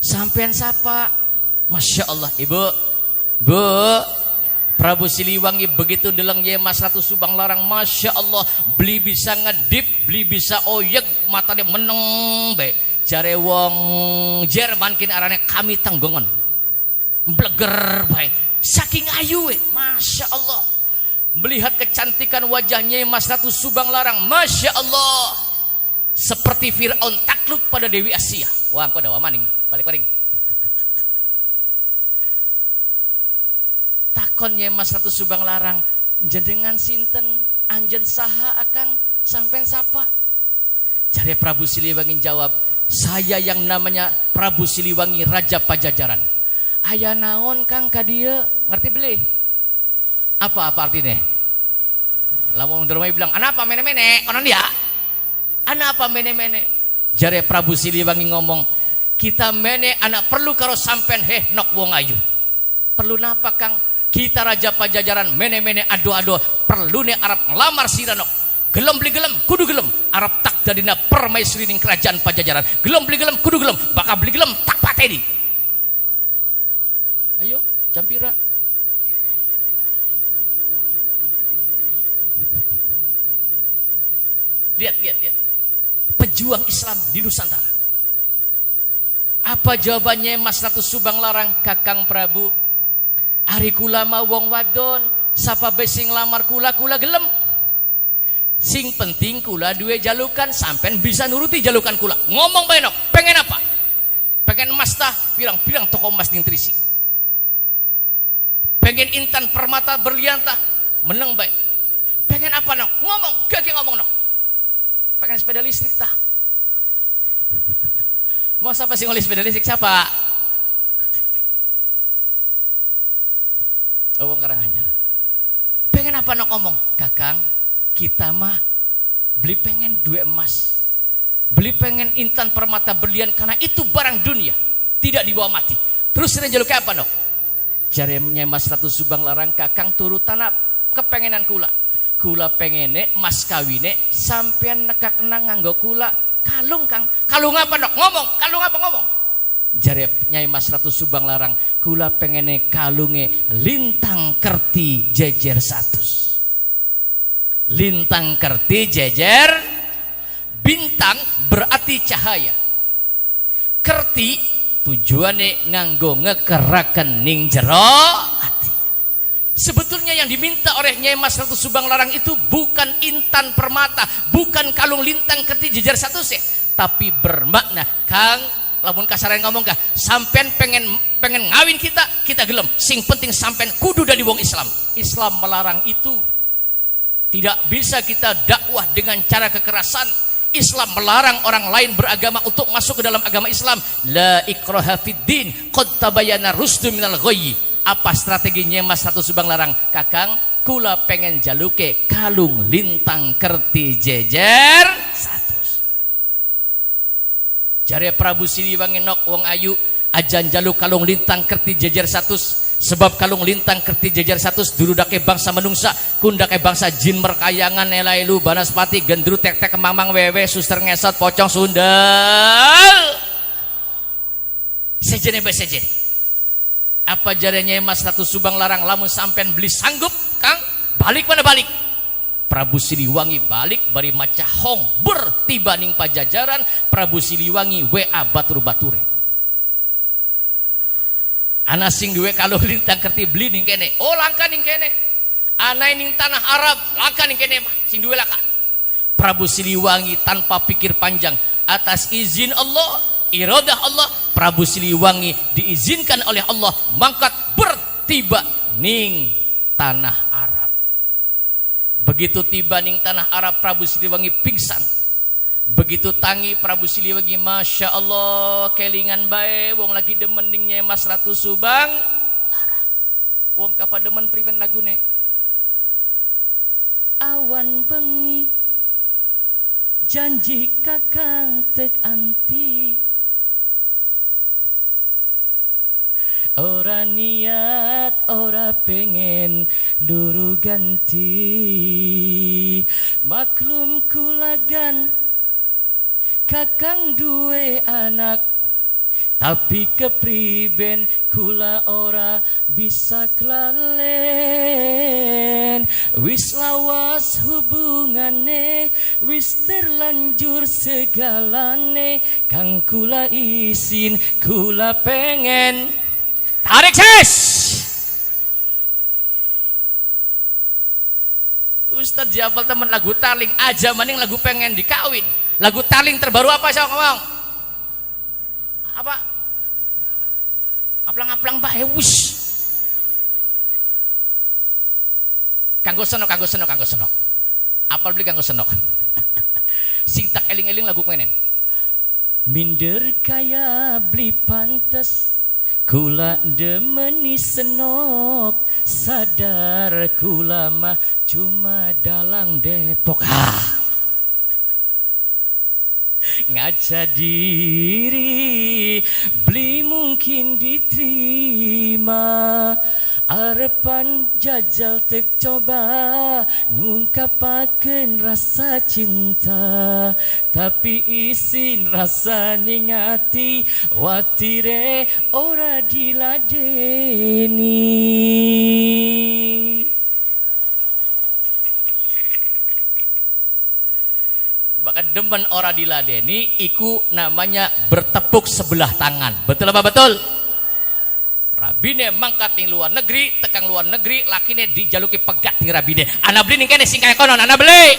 Sampean sapa? Masya Allah Ibu, Bu, Prabu Siliwangi begitu deleng Nyai Mas Ratu Subang Larang, Masya Allah, beli bisa ngedip, beli bisa oyek, matanya meneng be. Jare wong Jerman kini arane kami tanggongan bleger baik saking ayu Masya Allah. Melihat kecantikan wajahnya Mas Ratu Subang Larang, Masya Allah, seperti Fir'aun takluk pada Dewi Asia. Wah kok dawa maning balik takonnya Mas Ratu Subang Larang, jenengan sinten, anjen saha akang, sampean sapa? Jare Prabu Siliwangi jawab, saya yang namanya Prabu Siliwangi Raja Pajajaran. Aya naon Kang kadia, ngerti beli? Apa artinya? Lamun Dermai bilang, "Ana apa mene-mene?" Konon dia. "Ana apa mene-mene?" Jare Prabu Siliwangi ngomong, "Kita mene anak perlu karo sampean nok wong ayu." Perlu napa Kang? Kita Raja Pajajaran mene-mene ado-ado perlu ne Arab ngelamar siranok. Gelem beli gelem, kudu gelem. Arab tak dadina permaisuri ning kerajaan Pajajaran. Gelem beli gelem, kudu gelem. Bakal beli gelem tak pateni. Ayo, Jampira. Lihat. Pejuang Islam di Nusantara. Apa jawabannya Mas Ratu Subang Larang? Kakang Prabu, ari kula mah wong wadon, sapa bae sing lamar kula gelem. Sing penting kula duwe jalukan, sampean bisa nuruti jalukan kula. Ngomong bae nok, pengen apa? Pengen emas tah, pirang-pirang toko emas ning Trisi. Pengen intan permata berlian tah, meneng bae. Pengen apa nok? Ngomong, gak ngomong nok. Pengen sepeda listrik tah. Mau siapa sih ngoli sepeda listrik siapa? Wong Karanganyar. Pengen apa nok ngomong? Kakang, kita mah beli pengen duit emas. Beli pengen intan permata berlian karena itu barang dunia, tidak dibawa mati. Terus sering jaluk apa nok? Jaremnya Mas Ratu Subang Larang, kakang turut tanah kepengenan kula. Kula pengene mas kawine sampean nekak nang nganggo kula kalung kang. Kalung apa nok? Ngomong, kalung apa ngomong? Jarep Nyai Mas Ratu Subang Larang, kula pengene kalunge lintang kerti jejer 100. Lintang kerti jejer, bintang berarti cahaya. Kerti tujuane nganggo ngekeraken ning jero ati. Sebetulnya yang diminta oleh Nyai Mas Ratu Subang Larang itu bukan intan permata, bukan kalung lintang kerti jejer 100, tapi bermakna kang lamun kasaran ngomong kah sampean pengen ngawin kita gelem, sing penting sampean kudu dari wong Islam. Islam melarang itu. Tidak bisa kita dakwah dengan cara kekerasan. Islam melarang orang lain beragama untuk masuk ke dalam agama Islam. La ikraha fid din, qad tabayyana rusdu minal ghayy. Apa strateginya Mas Ratu Subang Larang? Kakang, kula pengen jaluke kalung lintang kerti jejer 100. Jare Prabu Siliwangi nok wong ayu ajan jaluk kalung lintang kerti jejer 100. Sebab kalung lintang kerti jejer 100 durudake bangsa menungsa, kundake bangsa jin merkayangan elailu banaspati gendru tek-tek kemamang wewe suster ngesot pocong sundal sejene be sejene. Apa jarenya Mas Ratu Subang Larang lamun sampean beli sanggup kang balik mana balik? Prabu Siliwangi balik bari maca hong bertiba ning Pajajaran. Prabu Siliwangi WA batur-bature. Ana sing duwe kalung lintang kerti beli ning kene. Oh langka ning kene. Ana ning tanah Arab langka ning kene sing duwe langka. Prabu Siliwangi tanpa pikir panjang atas izin Allah, iradah Allah, Prabu Siliwangi diizinkan oleh Allah mangkat bertiba ning tanah Arab. Begitu tiba ning tanah Arab Prabu Siliwangi pingsan. Begitu tangi Prabu Siliwangi, Masya Allah kelingan bae wong lagi demen dingnya Mas Ratu Subang Larang. Wong kapademen priwen lagune? Awan bengi janji kakang tek anti, ora niat ora pengen luru ganti, maklum kulagan kakang duwe anak tapi kepriben kula ora bisa kelalen. Wis lawas hubungane, wis terlanjur segalane, kang kula isin kula pengen tarik ses. Ustadz Jafal temen lagu taling aja maning lagu pengen dikawin. Lagu taling terbaru apa saya ngomong? Apa? Aplang-aplang bae wis. Kanggo senok. Apal beli kanggo senok. Sing tak eling-eling lagu pengen. Minder kaya beli pantes, kula demeni senok, sadar kula mah cuma dalang Depok. Ngaca diri beli mungkin diterima, arepan jajal tek coba ngungkapakeun rasa cinta, tapi isin rasa ning ati watire ora diladeni. Bahkan demen ora diladeni iku namanya bertepuk sebelah tangan. Betul apa betul? Rabine mangkat ning luar negeri, tekang luar negeri, lakine dijaluki pegat ning rabine. Ana beli ning kene sing kaya konon, ana beli.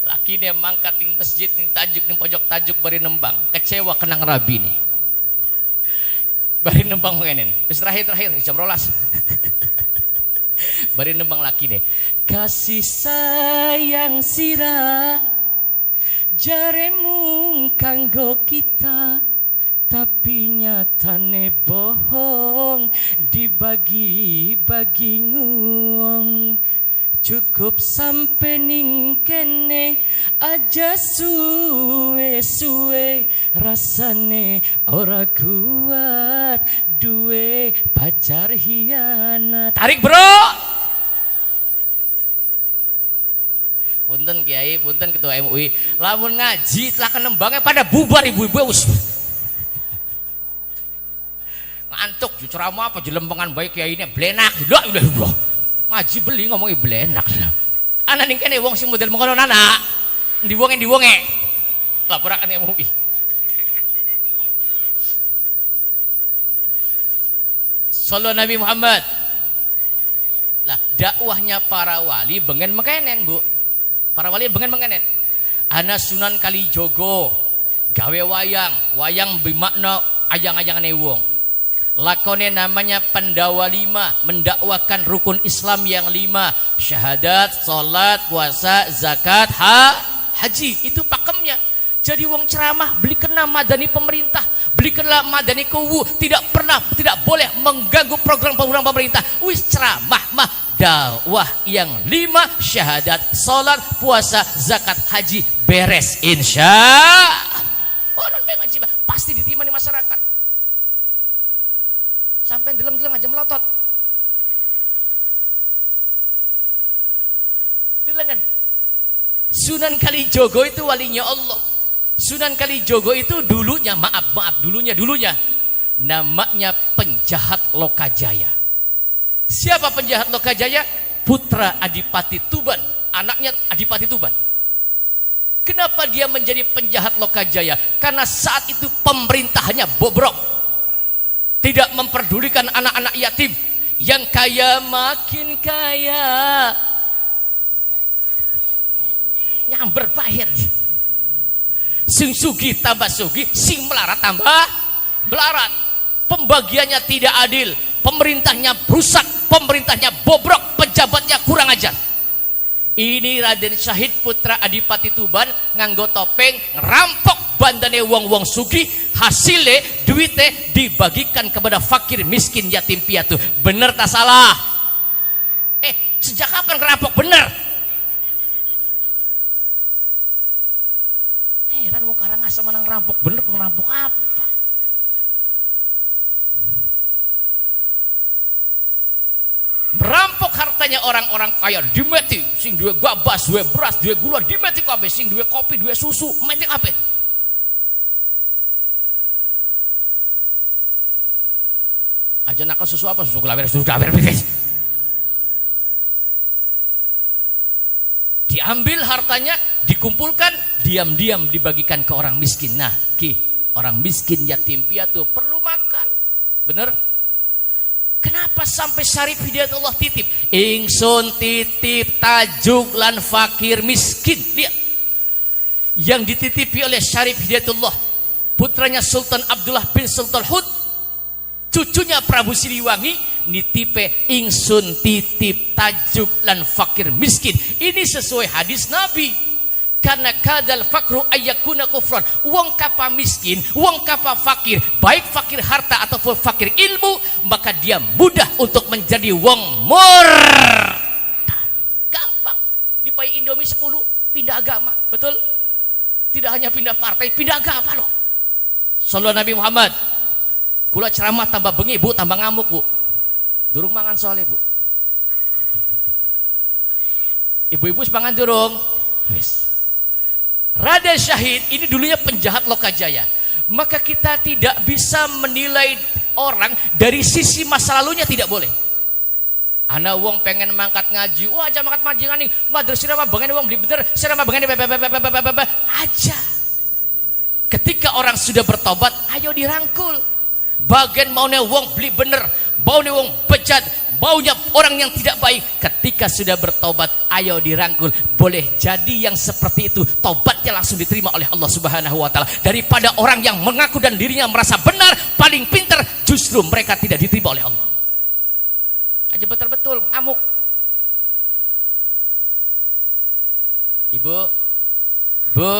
Lakine mangkat ning masjid ning tajuk ning pojok tajuk bari nembang, kecewa kenang rabine. Bari nembang ngenen. Wis terakhir jam 12. Bari nembang laki deh. Kasih sayang sirah Jaremu kanggo kita tapi nyatane bohong, dibagi-bagi nguwong. Cukup sampe ning kene aja, suwe-suwe rasane ora kuat duwe pacar hianat. Tarik bro. Punten Kiai, punten Ketua MUI, lamun ngaji telah kenembangnya pada bubar ibu-ibu. Ngantuk ceramah apa jelempengan baik Kiai ini blenak. Udah. Ngaji beli ngomongin blenak. Anak ning kene wong sing model mengono anak. Diwonge. Laporakan MUI. Sallallahu Nabi Muhammad. Lah dakwahnya para wali bengen mekenen, Bu. Para wali bengen mekenen. Ana Sunan Kalijogo gawe wayang bermakna ayang-ayangane wong. Lakone namanya Pendawa 5, mendakwakan rukun Islam yang 5, syahadat, salat, puasa, zakat, haji. Itu pakemnya. Jadi wong ceramah belikanlah madani pemerintah, belikanlah madani kuwu, tidak boleh mengganggu program-program pemerintah. Wis ceramah mah dakwah yang 5, syahadat, salat, puasa, zakat, haji, beres insya Allah. Ngaji pasti diterima di masyarakat. Sampai deleng-deleng aja melotot. Delengan. Sunan Kalijogo itu walinya Allah. Sunan Kalijogo itu dulunya dulunya namanya penjahat Lokajaya. Siapa penjahat Lokajaya? Putra Adipati Tuban, anaknya Adipati Tuban. Kenapa dia menjadi penjahat Lokajaya? Karena saat itu pemerintahannya bobrok. Tidak memperdulikan anak-anak yatim. Yang kaya makin kaya, nyamber bahir. Sing sugih tambah sugih, sing melarat tambah melarat. Pembagiannya tidak adil, pemerintahnya rusak, pemerintahnya bobrok, pejabatnya kurang ajar. Ini Raden Syahid putra Adipati Tuban nganggo topeng ngerampok bandane wong-wong sugih, hasilnya duitnya dibagikan kepada fakir miskin yatim piatu. Bener tak salah? Sejak kapan ngerampok bener? Heran mau Karangasem menang ngerampok bener, kok ngerampok apa? Merampok hartanya orang-orang kaya dimeti, sing duwe gabas, duwe beras, duwe gula dimeti kabeh, sing duwe kopi, duwe susu, meti kabeh. Aja nakal susu apa? Susu gula beres. Diambil hartanya, dikumpulkan, diam-diam dibagikan ke orang miskin. Nah, orang miskin yatim piatu perlu makan. Bener? Kenapa sampai Syarif Hidayatullah titip? Ingsun titip tajuk lan fakir miskin. Lihat. Yang dititipi oleh Syarif Hidayatullah, putranya Sultan Abdullah bin Sultan Hud, cucunya Prabu Siliwangi, nitipe ingsun titip tajuk lan fakir miskin. Ini sesuai hadis Nabi. Karena kadal fakru ayyakuna kufran. Wong kapa miskin, wong kapa fakir, baik fakir harta ataupun fakir ilmu, maka dia mudah untuk menjadi wong murtad. Gampang. Dipai Indomie 10 pindah agama, betul? Tidak hanya pindah partai, pindah agama loh. Sallallahu Nabi Muhammad. Kula ceramah tambah bengi, Bu, tambah ngamuk, Bu. Durung mangan soalnya, Bu. Ibu-ibu sepangan durung. Wis. Raden Syahid ini dulunya penjahat Lokajaya. Maka kita tidak bisa menilai orang dari sisi masa lalunya, tidak boleh. Ana wong pengen mangkat ngaji, wah aja mangkat ngaji ngani, madrasah mah bengen wong beli bener, sira mah bengen aja. Ketika orang sudah bertobat, ayo dirangkul. Bagian maunya wong beli bener, baunya wong bejat, baunya orang yang tidak baik. Ketika sudah bertobat, ayo dirangkul. Boleh jadi yang seperti itu tobatnya langsung diterima oleh Allah Subhanahu wa taala, daripada orang yang mengaku dan dirinya merasa benar, paling pintar, justru mereka tidak diterima oleh Allah. Aja betul-betul ngamuk. Ibu, Bu,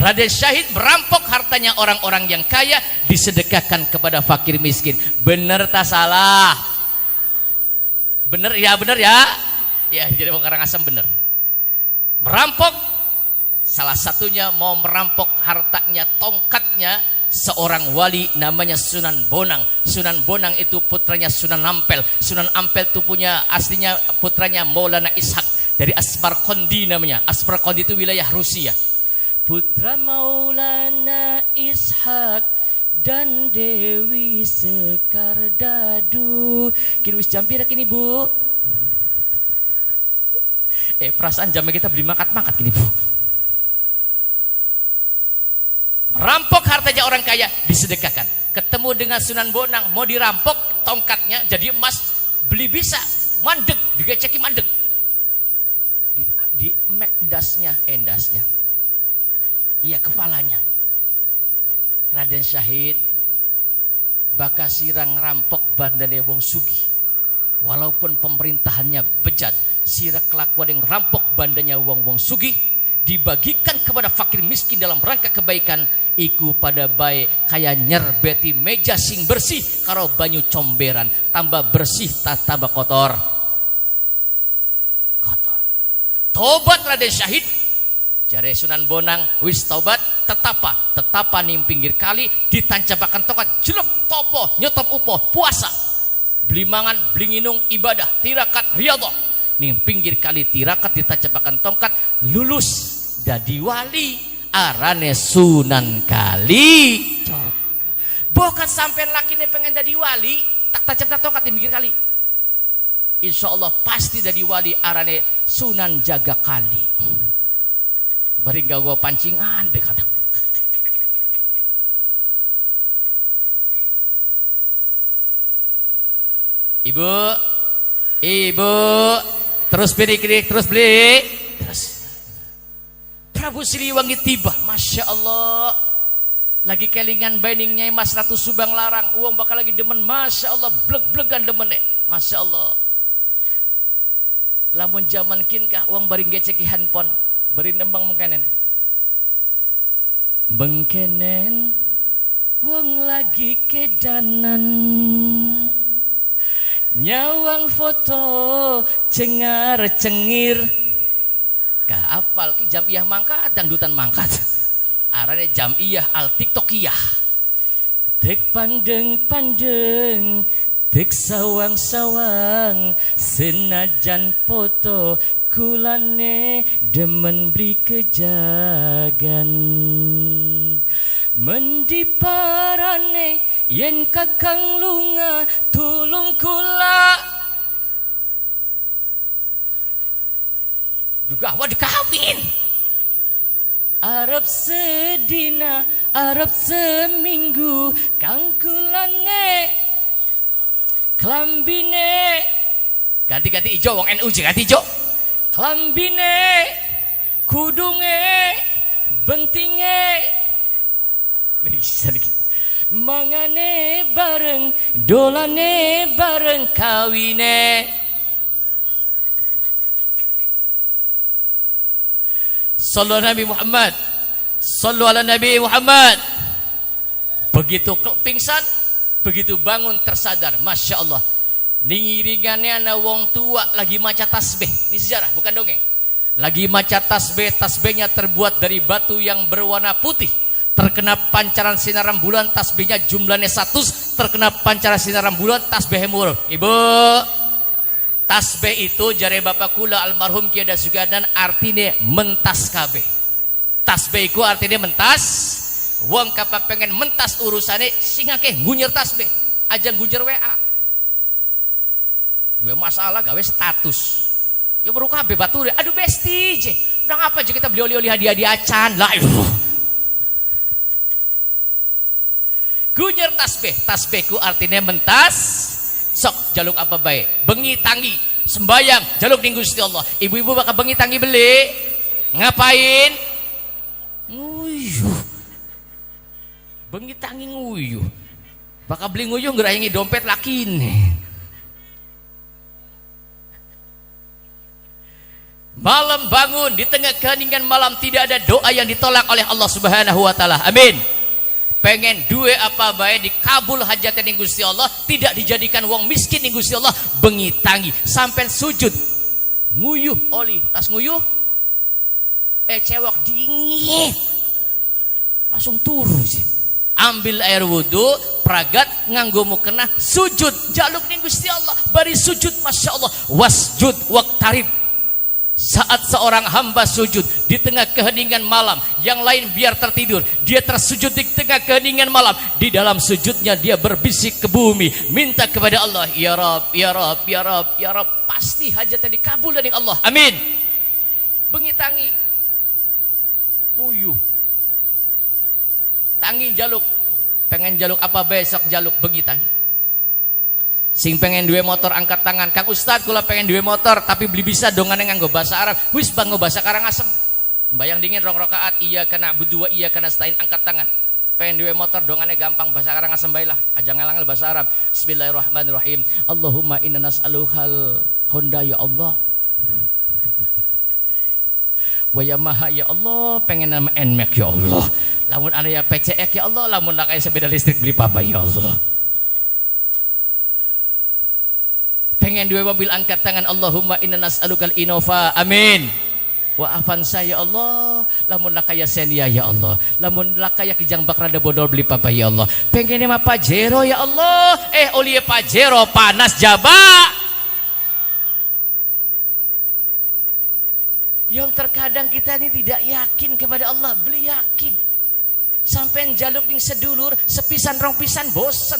Raden Syahid merampok hartanya orang-orang yang kaya, disedekahkan kepada fakir miskin. Bener tak salah? Bener ya, bener ya. Ya, jadi orang Karangasem bener. Merampok, salah satunya mau merampok hartanya, tongkatnya seorang wali namanya Sunan Bonang. Sunan Bonang itu putranya Sunan Ampel. Sunan Ampel itu punya aslinya putranya Maulana Ishak dari Asparkondi namanya. Asparkondi itu wilayah Rusia. Putra Maulana Ishak dan Dewi Sekardadu. Kini wis jam pira kini Bu? Perasaan jamnya kita beli mangkat-mangkat kini Bu. Merampok hartanya orang kaya, disedekahkan. Ketemu dengan Sunan Bonang, mau dirampok tongkatnya jadi emas, beli bisa, mandek, digeceki mandek. Di endasnya, iya kepalanya. Raden Syahid bakal sirang rampok bandane wong sugih. Walaupun pemerintahannya bejat, sirah kelakuan yang rampok bandanya wong sugih, dibagikan kepada fakir miskin dalam rangka kebaikan, iku pada baik kaya nyerbeti meja sing bersih karo banyu comberan, tambah bersih tambah kotor. Tobat Raden Syahid, jare Sunan Bonang, wis tobat, tetapa ning pinggir kali, ditancapakan tongkat, jelek topo, nyetop upo, puasa, beli mangan, beli nginung, ibadah, tirakat, riyadhah. Ning pinggir kali tirakat, ditancapakan tongkat, lulus dadi wali, arane Sunan Kali. Bukan sampai laki ini pengen jadi wali, tak tancap tongkat di pinggir kali. Insya Allah pasti jadi wali, arane Sunan Jaga Kali. Bari gak pancingan deh kadang. Ibu, terus beli, terus. Prabu Siliwangi tiba, Masya Allah. Lagi kelingan bandingnya Mas Ratu Subang Larang, uang bakal lagi demen, Masya Allah, bleg-blegan demen deh, Masya Allah. Lamun zaman kinkah uang baring geceki handphone, beri nembang mengkenen wong lagi kedanan, nyawang foto cengar cengir. Ka apal ki jamiyah mangkat, dangdutan mangkat, arane jamiyah al tiktokiyah. Tek pandeng tek sawang-sawang, senajan foto kulane demen beli kejagan. Mendiparane yen kakang lunga tulung kula. Juga awak dikawin. Arab sedina, Arab seminggu, kang kulane klambine ganti-ganti ijo wong NU ganti ijo, klambine kudunge bentinge mangane bareng dolane bareng kawine. Sallu ala Nabi Muhammad, sallu ala Nabi Muhammad. Begitu pingsan, begitu bangun tersadar, Masya Allah. Ningiringannya ana wong tua lagi maca tasbih. Ini sejarah, bukan dongeng. Lagi maca tasbih, tasbihnya terbuat dari batu yang berwarna putih. Terkena pancaran sinar rembulan, tasbihnya jumlahnya 100. Terkena pancaran sinar rembulan, tasbihnya mul. Ibu, tasbih itu jare bapak kula almarhum Kiai Sugadan artinya mentas kabeh. Tasbih itu artinya mentas. Wong kapal pengen mentas urusane sing akeh ngunyer tasbih, aja ngunyer WA. Dua masalah gawe status. Ya baru kabeh batur. Aduh besti je. Udah apa aja kita beli oli-oli hadiah acan lah. Ngunyer tasbih, tasbihku artinya mentas. Sok jaluk apa baik? Bengi tangi sembayang jaluk ning Gusti Allah. Ibu-ibu bakal bengi tangi beli. Ngapain? Nguyuh. Bengi tangi nguyuh. Bakal beli nguyuh ngerayangi dompet lakine. Malam bangun di tengah keheningan malam, tidak ada doa yang ditolak oleh Allah Subhanahu wa taala. Amin. Pengen duwe apa bae dikabul hajatnya ning Gusti Allah, tidak dijadikan wong miskin ning Gusti Allah, bengi tangi sampai sujud nguyuh oli tas nguyuh cewek dingin langsung turu sih. Ambil air wudhu, pragat nganggo mukena, sujud jaluk ning Gusti Allah, bari sujud masya Allah, wasjud waqtarib. Saat seorang hamba sujud di tengah keheningan malam, yang lain biar tertidur, dia tersujud di tengah keheningan malam. Di dalam sujudnya dia berbisik ke bumi, minta kepada Allah, ya Rab, ya Rab, ya Rab, ya Rab. Pasti hajatnya dikabul dari Allah. Amin. Bengi tangi nguyuh tangi jaluk, pengen jaluk apa besok jaluk bengi tangi. Sing pengen duwe motor angkat tangan, Kang Ustad kula pengen duwe motor tapi beli bisa dongane nganggo bahasa Arab. Wis bang bahasa Karangasem. Bayang dingin rong rakaat, iya kana berdua, iya kana stain angkat tangan. Pengen duwe motor dongane gampang bahasa Karangasem bae lah. Aja ngelang bahasa Arab. Bismillahirrahmanirrahim. Allahumma inna nas'alukal Honda ya Allah. Wa Yamaha ya Allah, pengen nama NMAX ya Allah. Lamun ana ya PCX ya Allah, lamun nak kayak sepeda listrik beli papa ya Allah. Pengen dua mobil angkat tangan, Allahumma inna nas'alukal Innova, amin. Wa Avanza ya Allah, lamun lakaya Xenia ya Allah, lamun lakaya Kijang Bakrada bodol beli papa ya Allah. Pengen mah Pajero ya Allah, oli Pajero panas jaba. Yang terkadang kita ini tidak yakin kepada Allah, beli yakin. Sampai jaluk ning sedulur, sepisan rong pisan bosen.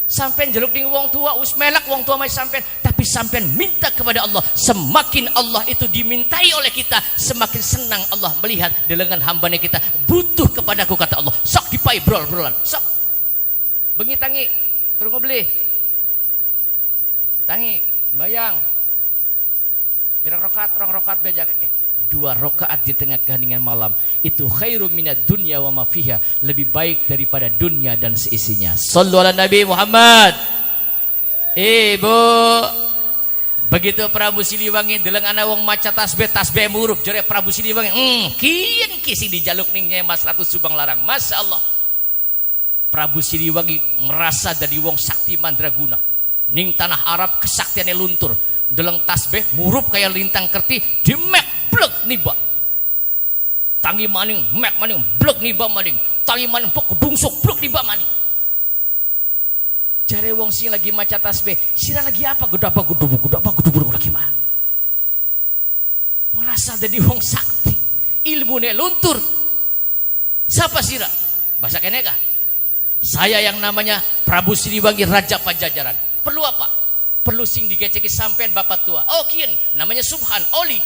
Sampai jaluk ning wong tua us melak wong tua mai sampai, tapi sampai minta kepada Allah. Semakin Allah itu dimintai oleh kita, semakin senang Allah melihat delengan hambanya kita butuh kepadaku, kata Allah. Sok dipai brol-brolan, sok bengi tangi kurang beli tangi bayang pirang rokaat, rong rokaat beja keke. 2 rakaat di tengah keheningan malam itu khairum minad dunya wa ma fiha, lebih baik daripada dunia dan seisinya. Shallu ala Nabi Muhammad. Ibu begitu Prabu Siliwangi deleng ana wong maca tasbih murup jere Prabu Siliwangi kieu kising dijaluk ning Nyai Mas Ratu Subang Larang. Masya Allah, Prabu Siliwangi merasa dari wong sakti mandraguna ning tanah Arab, kesaktiannya luntur. Deleng tasbih murup kayak lintang kerti dimek blek niba, tangi maning mek maning blek niba maning, tangi maning pok bungsuk blek niba maning. Jare wong sing lagi maca tasbih, sira lagi apa gedapa gudubu lagi mah. Merasa jadi wong sakti, ilmune luntur. Siapa sira? Bahasa kene kah? Saya yang namanya Prabu Siliwangi Raja Pajajaran. Perlu apa? Perlu sing digeceki sampean bapak tua. Oh kian namanya Subhan Oli.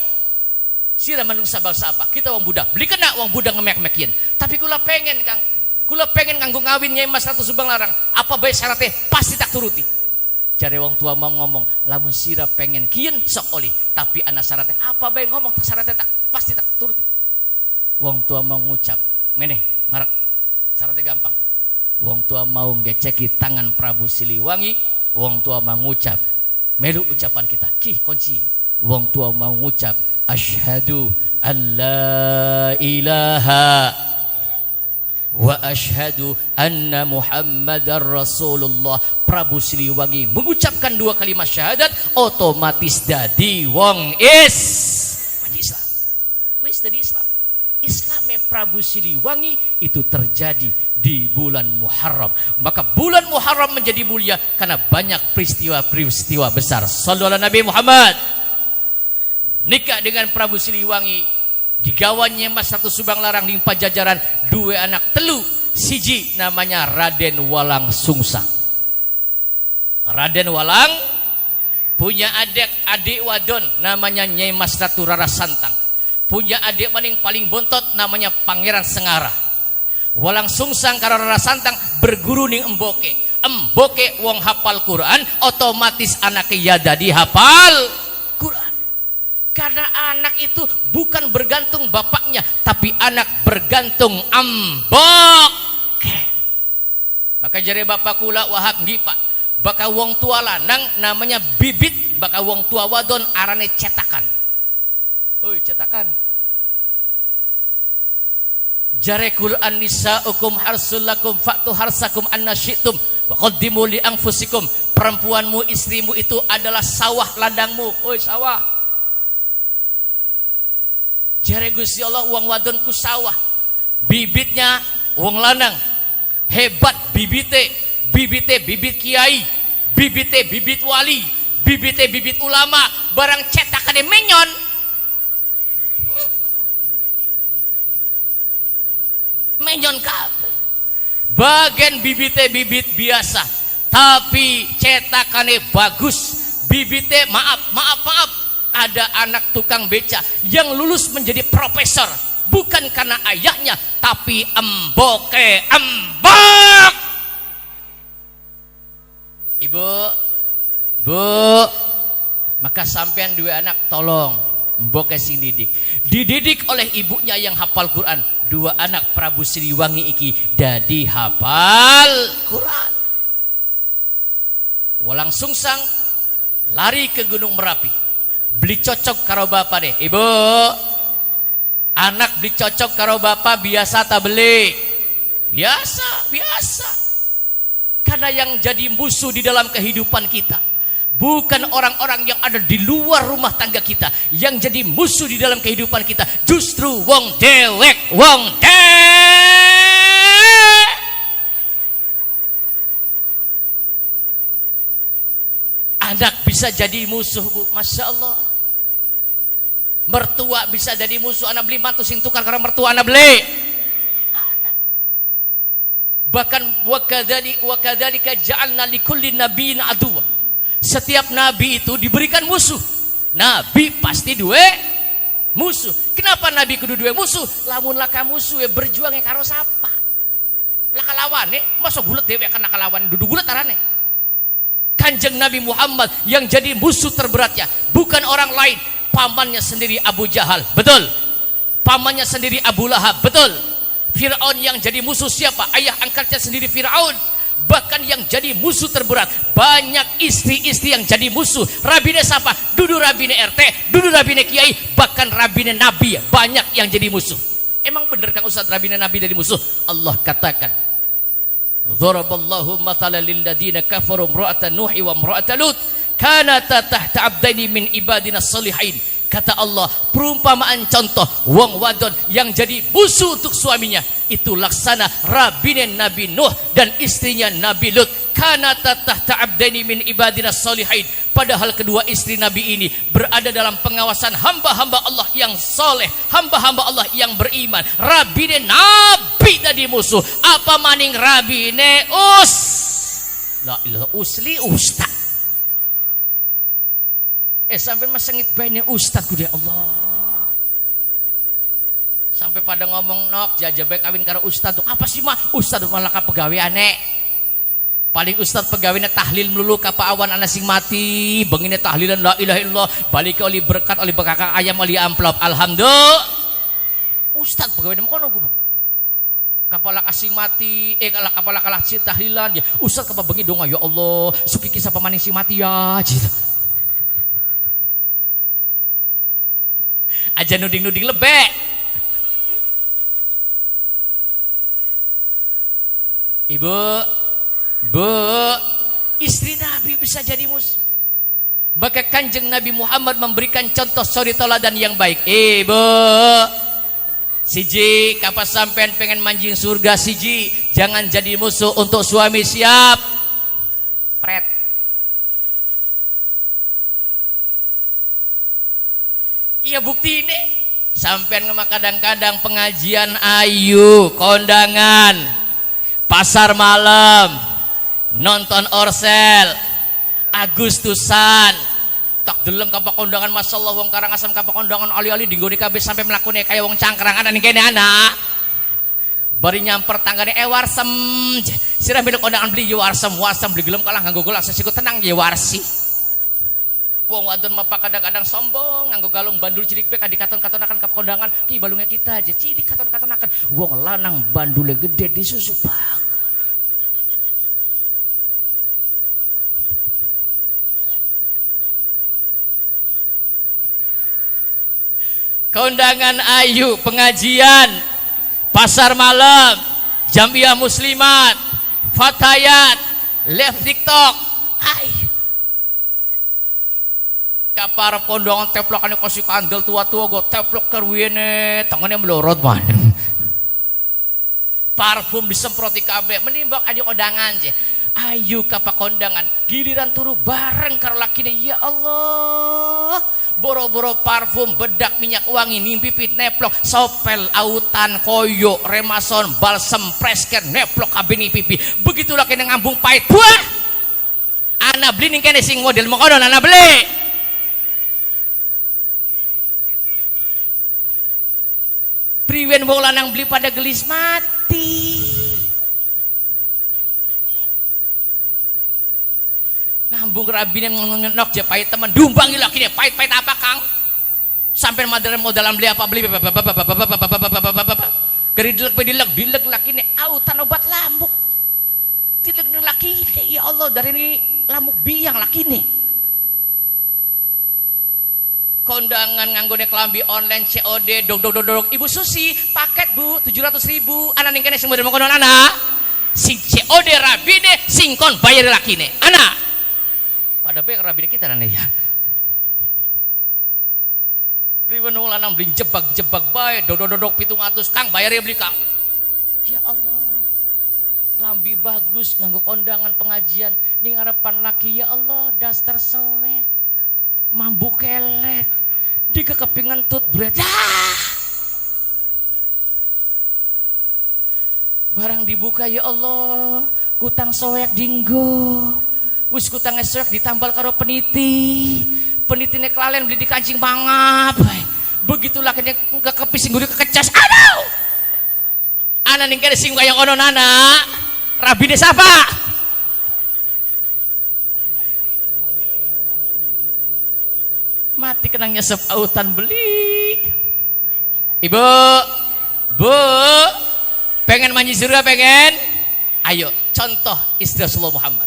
Sira manung sabangsa apa? Kita wong budak. Beli kena wong budak ngemek-mekin. Tapi kula pengen Kang. Kula pengen nganggo ngawin Nyai Mas Ratu Subang Larang. Apa bae syaratnya pasti tak turuti. Jare wong tua mau ngomong, lamun sira pengen kian sok Oli. Tapi ana syaratnya apa bae ngomong tak syaratnya tak pasti tak turuti. Wong tua mau ngucap, meneh marak. Syaratnya gampang. Wong tua mau ngeceki tangan Prabu Siliwangi, wong tua mau ngucap, melu ucapan kita, kunci. Wong tua mau ngucap, asyhadu an la ilaha wa asyhadu anna Muhammadar Rasulullah. Prabu Siliwangi mengucapkan 2 kalimat syahadat, otomatis dadi wong Islam. Wis dadi Islam. Islamnya Prabu Siliwangi itu terjadi di bulan Muharram. Maka bulan Muharram menjadi mulia karena banyak peristiwa-peristiwa besar. Shallu ala Nabi Muhammad. Nikah dengan Prabu Siliwangi, digawannya Mas Ratu Subang Larang di Pajajaran 2 anak telu. Siji namanya Raden Walang Sungsang. Raden Walang punya adik wadon namanya Nyai Mas Ratu Rara Santang. Punya adik maning paling bontot namanya Pangeran Sengarah. Walang Sungsang karo Rara Santang berguru ning Emboke. Emboke wong hafal Quran, otomatis anaknya ya dadi hafal Quran. Karena anak itu bukan bergantung bapaknya, tapi anak bergantung Emboke. Maka jare bapak kula Wahab nggih Pak, baka wong tua lanang namanya bibit, baka wong tua wadon arane cetakan. Oi, cetakan. Jare Quran nisaukum harsul lakum fa'tu harsakum anna syi'tum wa qaddimu li anfusikum. Perempuanmu, istrimu itu adalah sawah ladangmu. Oi, sawah. Jare Gusti Allah uang wadon ku sawah. Bibitnya uang lanang. Hebat bibite, bibit kiai, bibite bibit wali, bibite bibit ulama, barang cetakane menyon. Menyon kabeh. Bagian bibite bibit biasa, tapi cetakane bagus. Bibite maaf, ada anak tukang beca yang lulus menjadi profesor, bukan karena ayahnya, tapi emboke embok. Ibu, bu, maka sampean dua anak tolong emboke sing dididik oleh ibunya yang hafal Quran. Dua anak Prabu Siliwangi iki dadi hafal Quran. Walang sungsang lari ke Gunung Merapi, beli cocok karo bapak deh. Ibu, anak beli cocok karo bapak biasa tak beli? Biasa. Karena yang jadi musuh di dalam kehidupan kita bukan orang-orang yang ada di luar rumah tangga kita. Yang jadi musuh di dalam kehidupan kita justru wong dewek, wong anak bisa jadi musuh, Bu. Masya Allah. Mertua bisa jadi musuh. Anak beli mantu sing tukar karena mertua anak beli. Bahkan wakadzalika ja'alna likulli nabiyyin aduwwa. Setiap nabi itu diberikan musuh. Nabi pasti dua musuh. Kenapa nabi kudu dua musuh? Lamun laka musuh berjuang karo sapa? Laka lawane, masa gulet dewe kan laka lawan dudu gulet arane. Kanjeng Nabi Muhammad yang jadi musuh terberatnya bukan orang lain, pamannya sendiri Abu Jahal, betul. Pamannya sendiri Abu Lahab, betul. Fir'aun yang jadi musuh siapa? Ayah angkatnya sendiri Fir'aun. Bahkan yang jadi musuh terberat banyak istri-istri yang jadi musuh. Rabine siapa? Dudu rabine RT, dudu rabine kiai, bahkan rabine nabi banyak yang jadi musuh. Emang bener Kang Ustaz rabine nabi jadi musuh? Allah katakan, Dharaballahu mathalan lil ladina kafaru imra'atan Nuhi wa imra'atan Lut kanata tahta abdaini min ibadina shalihin. Kata Allah, perumpamaan contoh wong wadon yang jadi musuh untuk suaminya itu laksana rabine Nabi Nuh dan istrinya Nabi Lut. Kanata tahta abdaini min ibadina shalihin. Padahal kedua istri Nabi ini berada dalam pengawasan hamba-hamba Allah yang soleh, hamba-hamba Allah yang beriman. Rabine Nabi tadi musuh. Apa maning rabine la ilaha usli ustaz. Sampai mas sengit bainnya ustaz kudu Allah. Sampai pada ngomong nok jajabe kawin karo ustaz tuh apa sih mah? Ustaz malah ka pegaweane. Paling ustaz pegawainya tahlil melulu ka awan ana sing mati, bengine tahlilan la ilaha illallah, balik oli berkat oli bekakak ayam oli amplop. Alhamdulillah. Ustaz pegawainya kono gunung. Kapala asing mati, kapala kalah si tahlilan ya. Ustaz kapa bengi dong ya Allah, suki kisah pamaning si mati ya. Gitu. Aja nuding-nuding lebek. Ibu, bu, istri Nabi bisa jadi musuh. Maka Kanjeng Nabi Muhammad memberikan contoh suri teladan yang baik. Ibu, siji kapas sampean pengen manjing surga, siji jangan jadi musuh untuk suami. Siap pret. Iya bukti ini sampean kadang-kadang pengajian ayu, kondangan, pasar malam, nonton orsel, Agustusan, tak deleng kapak kondangan. Masya Allah wong Karangasem kapak kondangan ali-ali dinggone kabeh sampai melakukan kayak wong cangkrangan nih kene anak. Bari nyamper tanggane warsem, sirah milik kondangan beli warsem beli gelem kalah nganggo golak sesiku tenang warsi. Wong wadon mah kadang-kadang sombong nganggo galung bandul cilik pek dikaton-katonakan ka kondangan ki balungnya kita aja cilik katon-katonakan. Wong lanang bandule gede disusupak. Kondangan ayu pengajian pasar malam, Jamiah Muslimat, Fatayat, live TikTok. Kapar pondongan teplokan kasih kandel tua-tua go teplok kerwine tangannya melorot man. Parfum disemproti kabeh menimbang aja kondangan je. Ayu kapa kondangan giliran turu bareng karo lakine, ya Allah. Boro-boro parfum, bedak, minyak wangi, nimpipit, neplok, sopel, autan, koyo, remason, balsem, presken, neplok kabeh pipi. Begitulah kene ngambung pahit. Buah. Ana beli ning kene sing model mengkono ana beli. Priwen wong lanang beli pada gelis mati. Ngambung rabine ngenok je pahit teman dumbangi lakine pahit-pahit apa Kang? Sampai modalan beli apa beli geridlek lakine autan obat lamuk. Dilek lakine ya Allah dari ini lamuk biang lakine. Kondangan nganggone kelambi online COD dog Ibu Susi paket Bu 700.000 ana ning kene sing model kono ana sing COD rabine sing kon bayar lakine ana pada bae rabine kita ana ya priwen wong lanang beli jebak bae dog 700 Kang bayar ya beli Kang. Ya Allah kelambi bagus nganggo kondangan pengajian ning ngarepan laki, ya Allah daster sowek mambu kelek di kekepingan tut bread barang dibuka, ya Allah kutang soek dinggo wis kutang soek ditambal karo penitine kelalen beli di kancing mangap begitulah kene kekepis ngguri kekecas aduh ana ning kene sing kaya ono nana rabine sapa mati kenang nyesep autan beli. Ibu Bu pengen manji surga pengen? Ayo contoh istri Rasulullah Muhammad.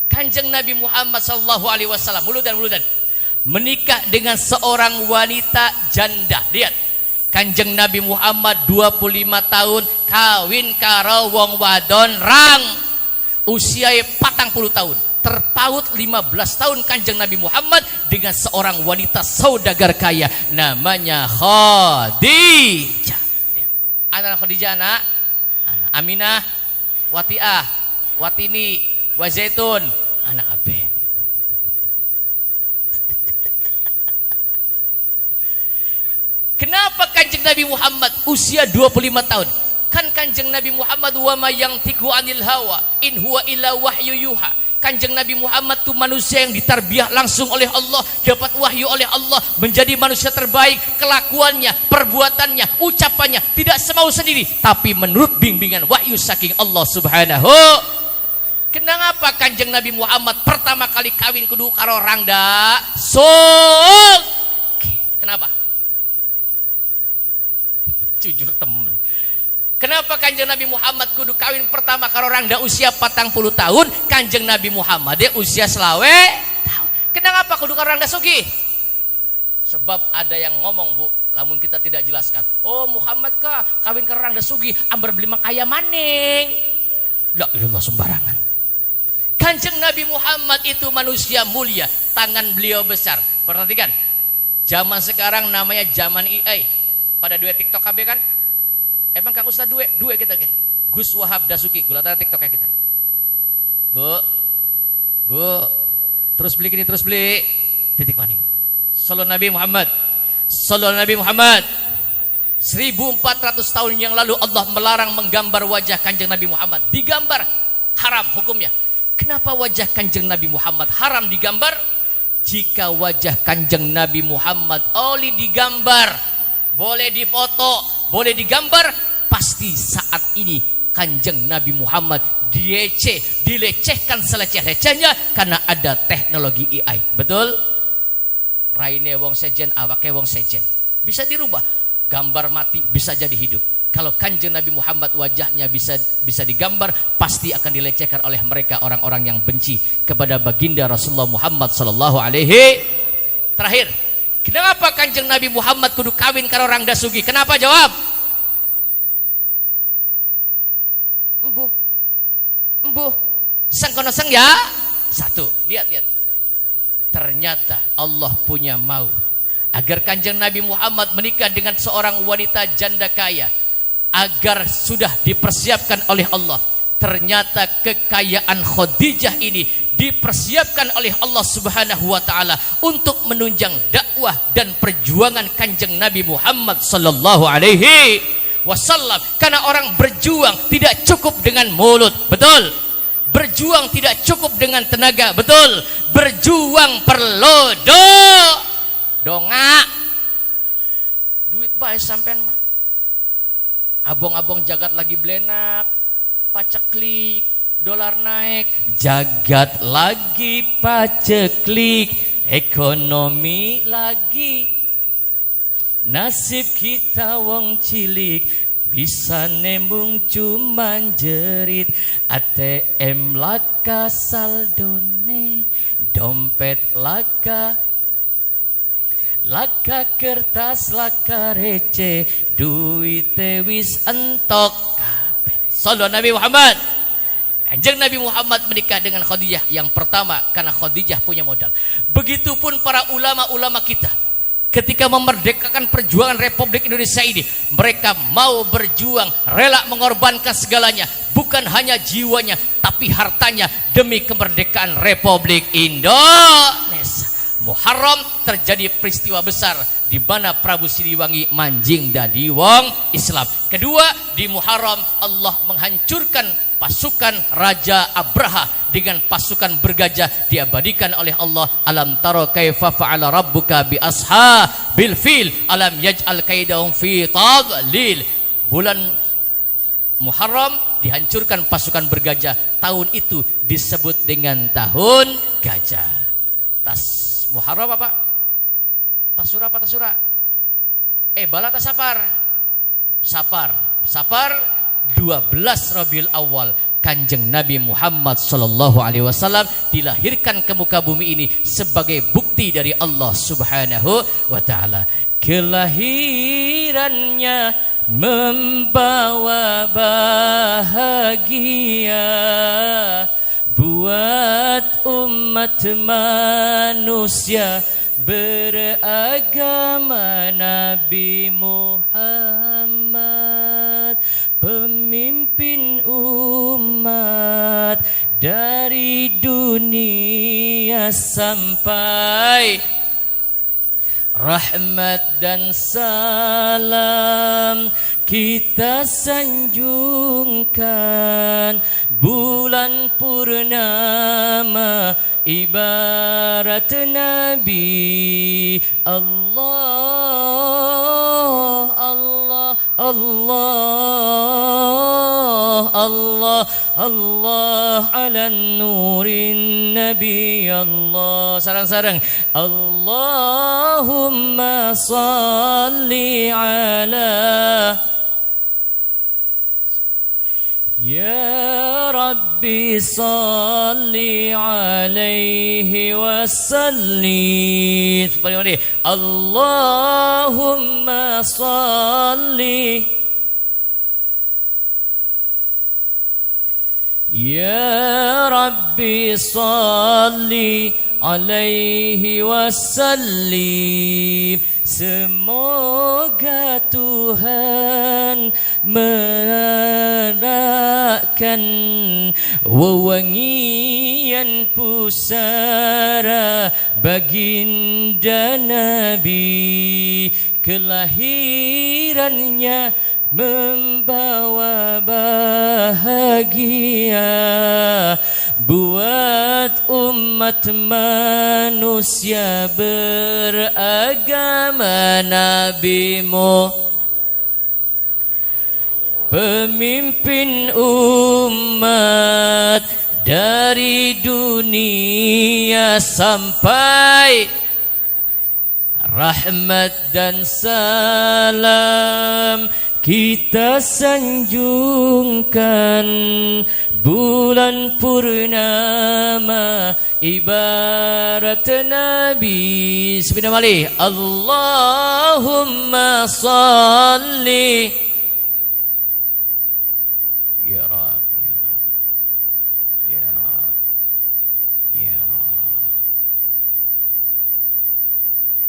Kanjeng Nabi Muhammad sallallahu alaihi wasallam muludan menikah dengan seorang wanita janda. Lihat Kanjeng Nabi Muhammad 25 tahun kawin karo wong wadon rang usia 40 tahun. Terpaut 15 tahun Kanjeng Nabi Muhammad dengan seorang wanita saudagar kaya namanya Khadijah. Anak Khadijah anak Aminah, Watiah, Watini, Wazaitun, anak abe. Kenapa Kanjeng Nabi Muhammad usia 25 tahun? Kan Kanjeng Nabi Muhammad wa ma yantiqu anil hawa in huwa illa wahyu yuha. Kanjeng Nabi Muhammad itu manusia yang ditarbiyah langsung oleh Allah, dapat wahyu oleh Allah, menjadi manusia terbaik, kelakuannya, perbuatannya, ucapannya tidak semau sendiri, tapi menurut bimbingan wahyu saking Allah Subhanahu. Kenapa Kanjeng Nabi Muhammad pertama kali kawin kudu karo rangda sok? Kenapa? Jujur temen. Kenapa Kanjeng Nabi Muhammad kudu kawin pertama karo rangda usia 40 tahun, Kanjeng Nabi Muhammad dia usia selawe tahun. Kenapa kudu karo rangda sugih? Sebab ada yang ngomong Bu, lamun kita tidak jelaskan. Oh Muhammad kah kawin karo rangda sugih, ambar beli makaya maning. La ilallah sembarangan. Kanjeng Nabi Muhammad itu manusia mulia, tangan beliau besar. Perhatikan, zaman sekarang namanya zaman AI. Pada duet TikTok KB kan? Emang Kang Ustaz duwe kita ke Gus Wahab Dasuki gulatan TikToknya kita. Bu terus beli kini terus beli titik maning. Sallallahu Nabi Muhammad 1400 tahun yang lalu Allah melarang menggambar wajah Kanjeng Nabi Muhammad. Digambar haram hukumnya. Kenapa wajah Kanjeng Nabi Muhammad haram digambar? Jika wajah Kanjeng Nabi Muhammad oli digambar, boleh difoto, boleh digambar, pasti saat ini Kanjeng Nabi Muhammad dilecehkan seleceh-lecehnya karena ada teknologi AI. Betul? Raine wong sejen, awake wong sejen. Bisa dirubah. Gambar mati bisa jadi hidup. Kalau Kanjeng Nabi Muhammad wajahnya bisa digambar, pasti akan dilecehkan oleh mereka orang-orang yang benci kepada baginda Rasulullah Muhammad sallallahu alaihi. Terakhir, Kenapa Kanjeng Nabi Muhammad kudu kawin karo orang dasugi? Kenapa? Jawab. Embuh. Sang kono sang ya. Satu. Lihat. Ternyata Allah punya mau agar Kanjeng Nabi Muhammad menikah dengan seorang wanita janda kaya, agar sudah dipersiapkan oleh Allah. Ternyata kekayaan Khadijah ini dipersiapkan oleh Allah Subhanahu wa taala untuk menunjang dakwah dan perjuangan Kanjeng Nabi Muhammad sallallahu alaihi wasallam. Karena orang berjuang tidak cukup dengan mulut, betul? Berjuang tidak cukup dengan tenaga, betul? Berjuang perlu dongak. Duit bae sampean mah. Abong-abong jagat lagi belenak, paceklik, dolar naik, jagat lagi paceklik, ekonomi lagi. Nasib kita wong cilik, bisa nembung cuman jerit. ATM laka saldone, dompet laka kertas laka receh, duit wis entok kabeh. Sallallahu Nabi Muhammad. Kanjeng Nabi Muhammad menikah dengan Khadijah yang pertama karena Khadijah punya modal. Begitupun para ulama-ulama kita ketika memerdekakan perjuangan Republik Indonesia ini, mereka mau berjuang, rela mengorbankan segalanya, bukan hanya jiwanya tapi hartanya demi kemerdekaan Republik Indonesia. Muharram terjadi peristiwa besar di mana Prabu Siliwangi manjing dadi wong Islam. Kedua, di Muharram Allah menghancurkan pasukan Raja Abraha dengan pasukan bergajah, diabadikan oleh Allah. Alam taro kaifa fa'ala rabbuka bi ashabil fil alam yaj'al kaidahum fi tadlil. Bulan Muharram dihancurkan pasukan bergajah. Tahun itu disebut dengan tahun gajah. Muharram apa? Tasura apa tasura? Bala tasapar. Sapar 12 Rabiul Awal Kanjeng Nabi Muhammad sallallahu alaihi wasallam dilahirkan ke muka bumi ini sebagai bukti dari Allah Subhanahu wa taala. Kelahirannya membawa bahagia buat umat manusia beragama. Nabi Muhammad pemimpin umat dari dunia sampai rahmat dan salam kita sanjungkan. Bulan purnama ibarat Nabi. Allah Allah Allah Allah Allah ala nurin Nabi. Allah sarang-sarang. Allahumma salli ala ya Rabbi salli alaihi wasallim. Allahumma salli ya Rabbi salli alaihi wasallim. Semoga Tuhan menerangkan wewangian pusara baginda Nabi. Kelahirannya membawa bahagia buat umat manusia beragama. Nabi pemimpin umat dari dunia sampai rahmat dan salam kita sanjungkan bulan purnama ibarat Nabi. Sebenarnya malih Allahumma salli ya Rab, ya Rab, ya Rab, ya Rab.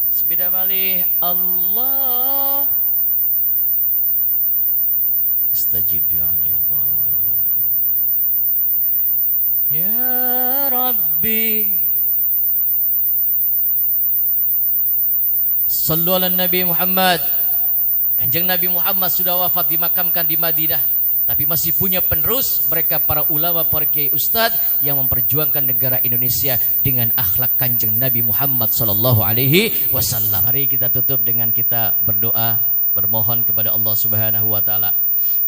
Sebenarnya malih Allah istajib ya Allah. Ya Rabbi Sallu ala Nabi Muhammad. Kanjeng Nabi Muhammad sudah wafat, dimakamkan di Madinah, tapi masih punya penerus. Mereka para ulama, para kiai ustadz yang memperjuangkan negara Indonesia dengan akhlak Kanjeng Nabi Muhammad sallallahu alaihi wasallam. Mari kita tutup dengan kita berdoa, bermohon kepada Allah Subhanahu wa taala.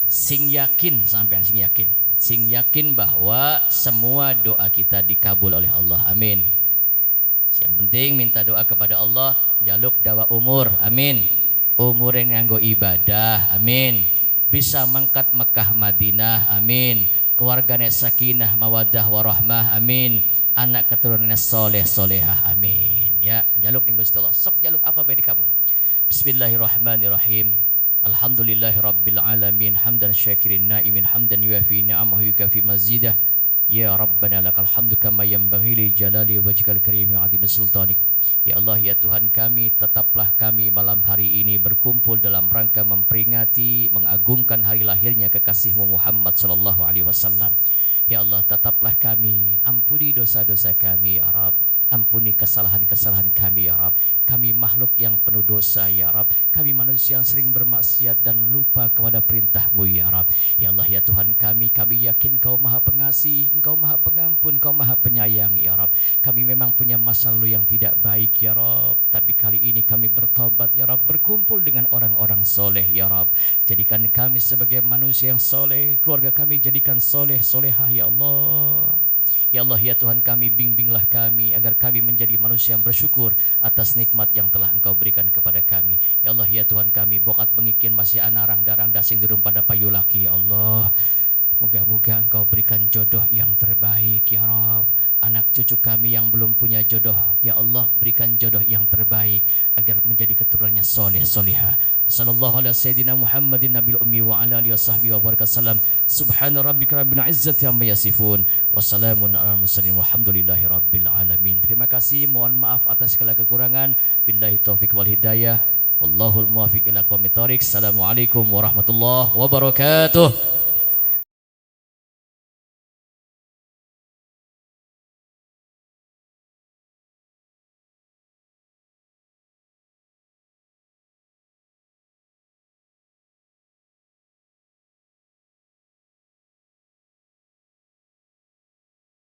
Sing yakin, sampean sing yakin. Sing yakin bahwa semua doa kita dikabul oleh Allah. Amin. Yang penting minta doa kepada Allah, jaluk dawa umur. Amin. Umur yang nganggo ibadah. Amin. Bisa mangkat Mekah Madinah. Amin. Keluarganya sakinah mawaddah warahmah. Amin. Anak keturunannya soleh solehah. Amin. Ya, jaluk ning Gusti Allah. Sok jaluk apa bae dikabul. Bismillahirrahmanirrahim. Alhamdulillahi rabbil alamin, hamdan syakirin naimin, hamdan yuafi ni'amahu yukafi mazidah. Ya Rabbana lakal hamdu kama yanbaghi li jalali wajhikal karim wa 'azimi sultanik. Ya Allah, ya Tuhan kami, tetaplah kami malam hari ini berkumpul dalam rangka memperingati, mengagungkan hari lahirnya kekasihmu Muhammad sallallahu alaihi wasallam. Ya Allah, tetaplah kami, ampuni dosa-dosa kami ya Rabb. Ampuni kesalahan-kesalahan kami ya Rabb. Kami makhluk yang penuh dosa ya Rabb. Kami manusia yang sering bermaksiat dan lupa kepada perintah-Mu ya Rabb. Ya Allah, ya Tuhan kami yakin Engkau Maha Pengasih, Engkau Maha Pengampun, Engkau Maha Penyayang ya Rabb. Kami memang punya masa lalu yang tidak baik ya Rabb, tapi kali ini kami bertobat ya Rabb, berkumpul dengan orang-orang soleh ya Rabb. Jadikan kami sebagai manusia yang soleh, keluarga kami jadikan soleh solehah ya Allah. Ya Allah, ya Tuhan kami, bimbinglah kami agar kami menjadi manusia yang bersyukur atas nikmat yang telah Engkau berikan kepada kami. Ya Allah, ya Tuhan kami, bokat bengikin masih anarang darang dasing dirung pada payu laki ya Allah. Moga-moga Engkau berikan jodoh yang terbaik ya Rabb. Anak cucu kami yang belum punya jodoh, ya Allah berikan jodoh yang terbaik agar menjadi keturunannya soleh solehah. Sallallahu alaihi sayyidina Muhammadin nabil ummi wa ala alihi wasahbihi wa barakasallam. Subhana rabbika rabbil izzati amma yasifun. Wassalamun alal mursalin walhamdulillahi rabbil alamin. Terima kasih, mohon maaf atas segala kekurangan. Billahi taufik wal hidayah. Wallahul muwaffiq ila aqwamit thoriq. Assalamualaikum warahmatullahi wabarakatuh.